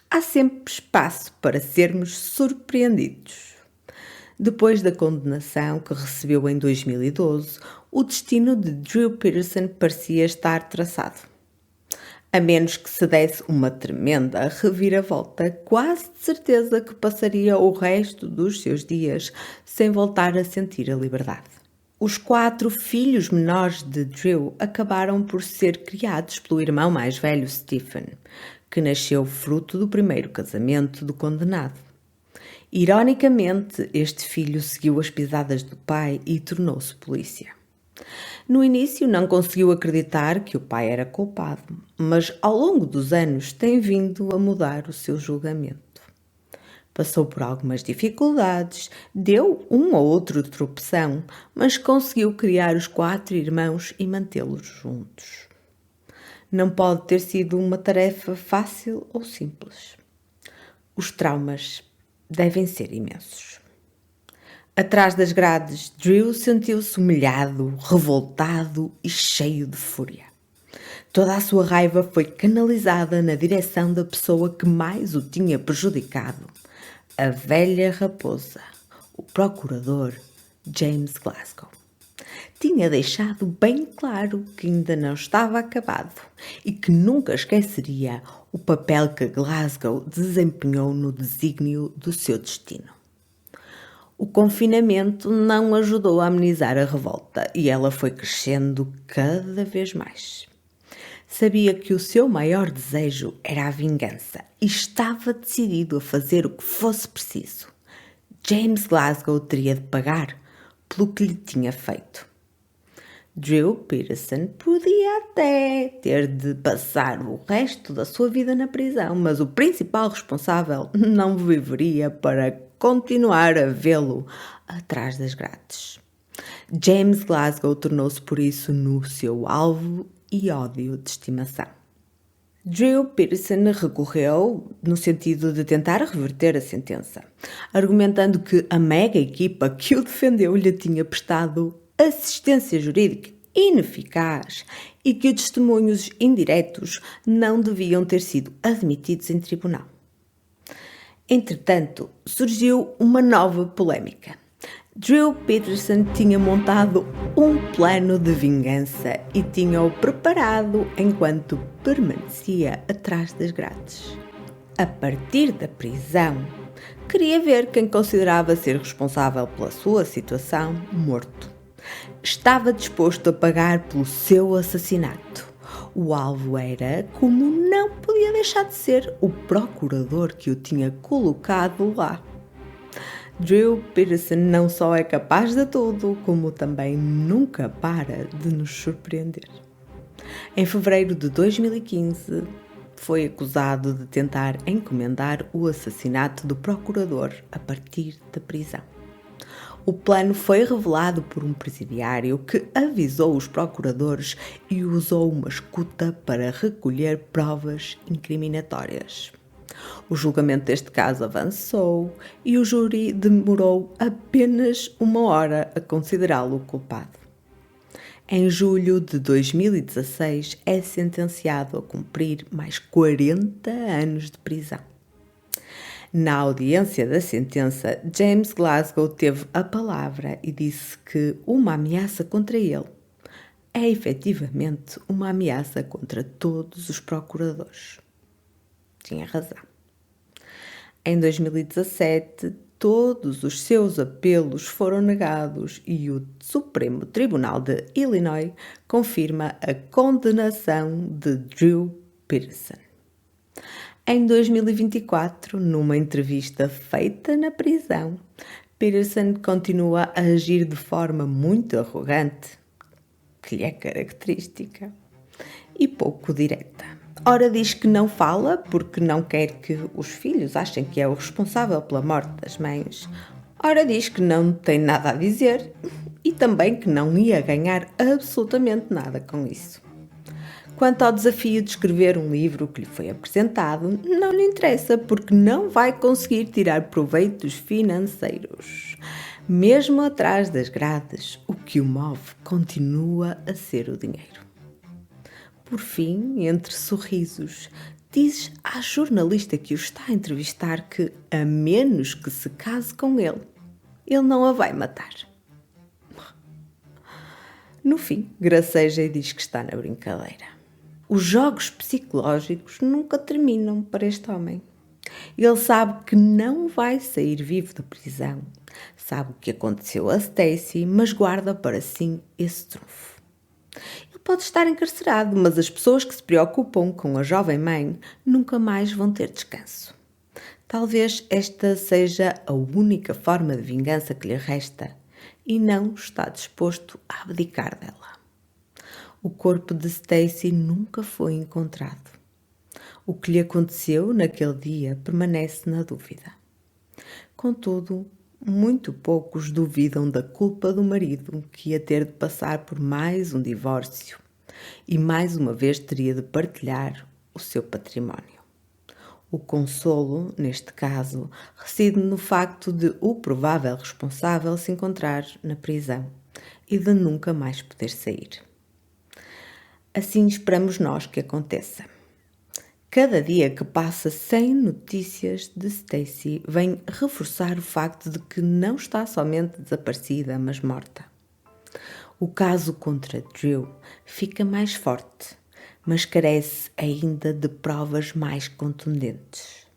há sempre espaço para sermos surpreendidos. Depois da condenação que recebeu em 2012, o destino de Drew Peterson parecia estar traçado. A menos que se desse uma tremenda reviravolta, quase de certeza que passaria o resto dos seus dias sem voltar a sentir a liberdade. Os 4 filhos menores de Drew acabaram por ser criados pelo irmão mais velho Stephen, que nasceu fruto do primeiro casamento do condenado. Ironicamente, este filho seguiu as pisadas do pai e tornou-se polícia. No início não conseguiu acreditar que o pai era culpado, mas ao longo dos anos tem vindo a mudar o seu julgamento. Passou por algumas dificuldades, deu um ou outro tropeção, mas conseguiu criar os 4 irmãos e mantê-los juntos. Não pode ter sido uma tarefa fácil ou simples. Os traumas devem ser imensos. Atrás das grades, Drew sentiu-se humilhado, revoltado e cheio de fúria. Toda a sua raiva foi canalizada na direção da pessoa que mais o tinha prejudicado, a velha raposa, o procurador James Glasgow. Tinha deixado bem claro que ainda não estava acabado e que nunca esqueceria o papel que Glasgow desempenhou no desígnio do seu destino. O confinamento não ajudou a amenizar a revolta e ela foi crescendo cada vez mais. Sabia que o seu maior desejo era a vingança e estava decidido a fazer o que fosse preciso. James Glasgow teria de pagar pelo que lhe tinha feito. Drew Peterson podia até ter de passar o resto da sua vida na prisão, mas o principal responsável não viveria para continuar a vê-lo atrás das grades. James Glasgow tornou-se por isso no seu alvo e ódio de estimação. Drew Peterson recorreu no sentido de tentar reverter a sentença, argumentando que a mega equipa que o defendeu lhe tinha prestado assistência jurídica ineficaz e que os testemunhos indiretos não deviam ter sido admitidos em tribunal. Entretanto, surgiu uma nova polémica. Drew Peterson tinha montado um plano de vingança e tinha-o preparado enquanto permanecia atrás das grades. A partir da prisão, queria ver quem considerava ser responsável pela sua situação morto. Estava disposto a pagar pelo seu assassinato. O alvo era, como não podia deixar de ser, o procurador que o tinha colocado lá. Drew Peterson não só é capaz de tudo, como também nunca para de nos surpreender. Em fevereiro de 2015, foi acusado de tentar encomendar o assassinato do procurador a partir da prisão. O plano foi revelado por um presidiário que avisou os procuradores e usou uma escuta para recolher provas incriminatórias. O julgamento deste caso avançou e o júri demorou apenas 1 hora a considerá-lo culpado. Em julho de 2016 é sentenciado a cumprir mais 40 anos de prisão. Na audiência da sentença, James Glasgow teve a palavra e disse que uma ameaça contra ele é efetivamente uma ameaça contra todos os procuradores. Tinha razão. Em 2017, todos os seus apelos foram negados e o Supremo Tribunal de Illinois confirma a condenação de Drew Peterson. Em 2024, numa entrevista feita na prisão, Peterson continua a agir de forma muito arrogante, que lhe é característica, e pouco direta. Ora diz que não fala porque não quer que os filhos achem que é o responsável pela morte das mães. Ora diz que não tem nada a dizer e também que não ia ganhar absolutamente nada com isso. Quanto ao desafio de escrever um livro que lhe foi apresentado, não lhe interessa porque não vai conseguir tirar proveitos financeiros. Mesmo atrás das grades, o que o move continua a ser o dinheiro. Por fim, entre sorrisos, diz à jornalista que o está a entrevistar que, a menos que se case com ele não a vai matar. No fim, graceja e diz que está na brincadeira. Os jogos psicológicos nunca terminam para este homem. Ele sabe que não vai sair vivo da prisão. Sabe o que aconteceu a Stacy, mas guarda para si esse trunfo. Ele pode estar encarcerado, mas as pessoas que se preocupam com a jovem mãe nunca mais vão ter descanso. Talvez esta seja a única forma de vingança que lhe resta e não está disposto a abdicar dela. O corpo de Stacy nunca foi encontrado. O que lhe aconteceu naquele dia permanece na dúvida. Contudo, muito poucos duvidam da culpa do marido, que ia ter de passar por mais um divórcio e mais uma vez teria de partilhar o seu património. O consolo, neste caso, reside no facto de o provável responsável se encontrar na prisão e de nunca mais poder sair. Assim esperamos nós que aconteça. Cada dia que passa sem notícias de Stacy vem reforçar o facto de que não está somente desaparecida, mas morta. O caso contra Drew fica mais forte, mas carece ainda de provas mais contundentes.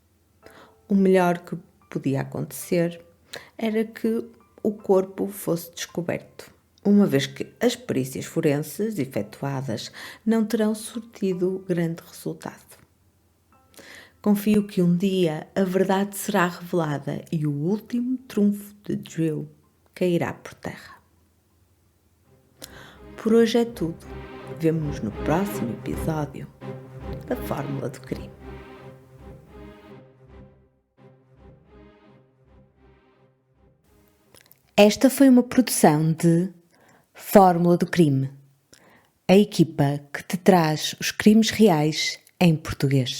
O melhor que podia acontecer era que o corpo fosse descoberto, uma vez que as perícias forenses efetuadas não terão surtido grande resultado. Confio que um dia a verdade será revelada e o último trunfo de Drew cairá por terra. Por hoje é tudo. Vemo-nos no próximo episódio da Fórmula do Crime. Esta foi uma produção de Fórmula do Crime, a equipa que te traz os crimes reais em português.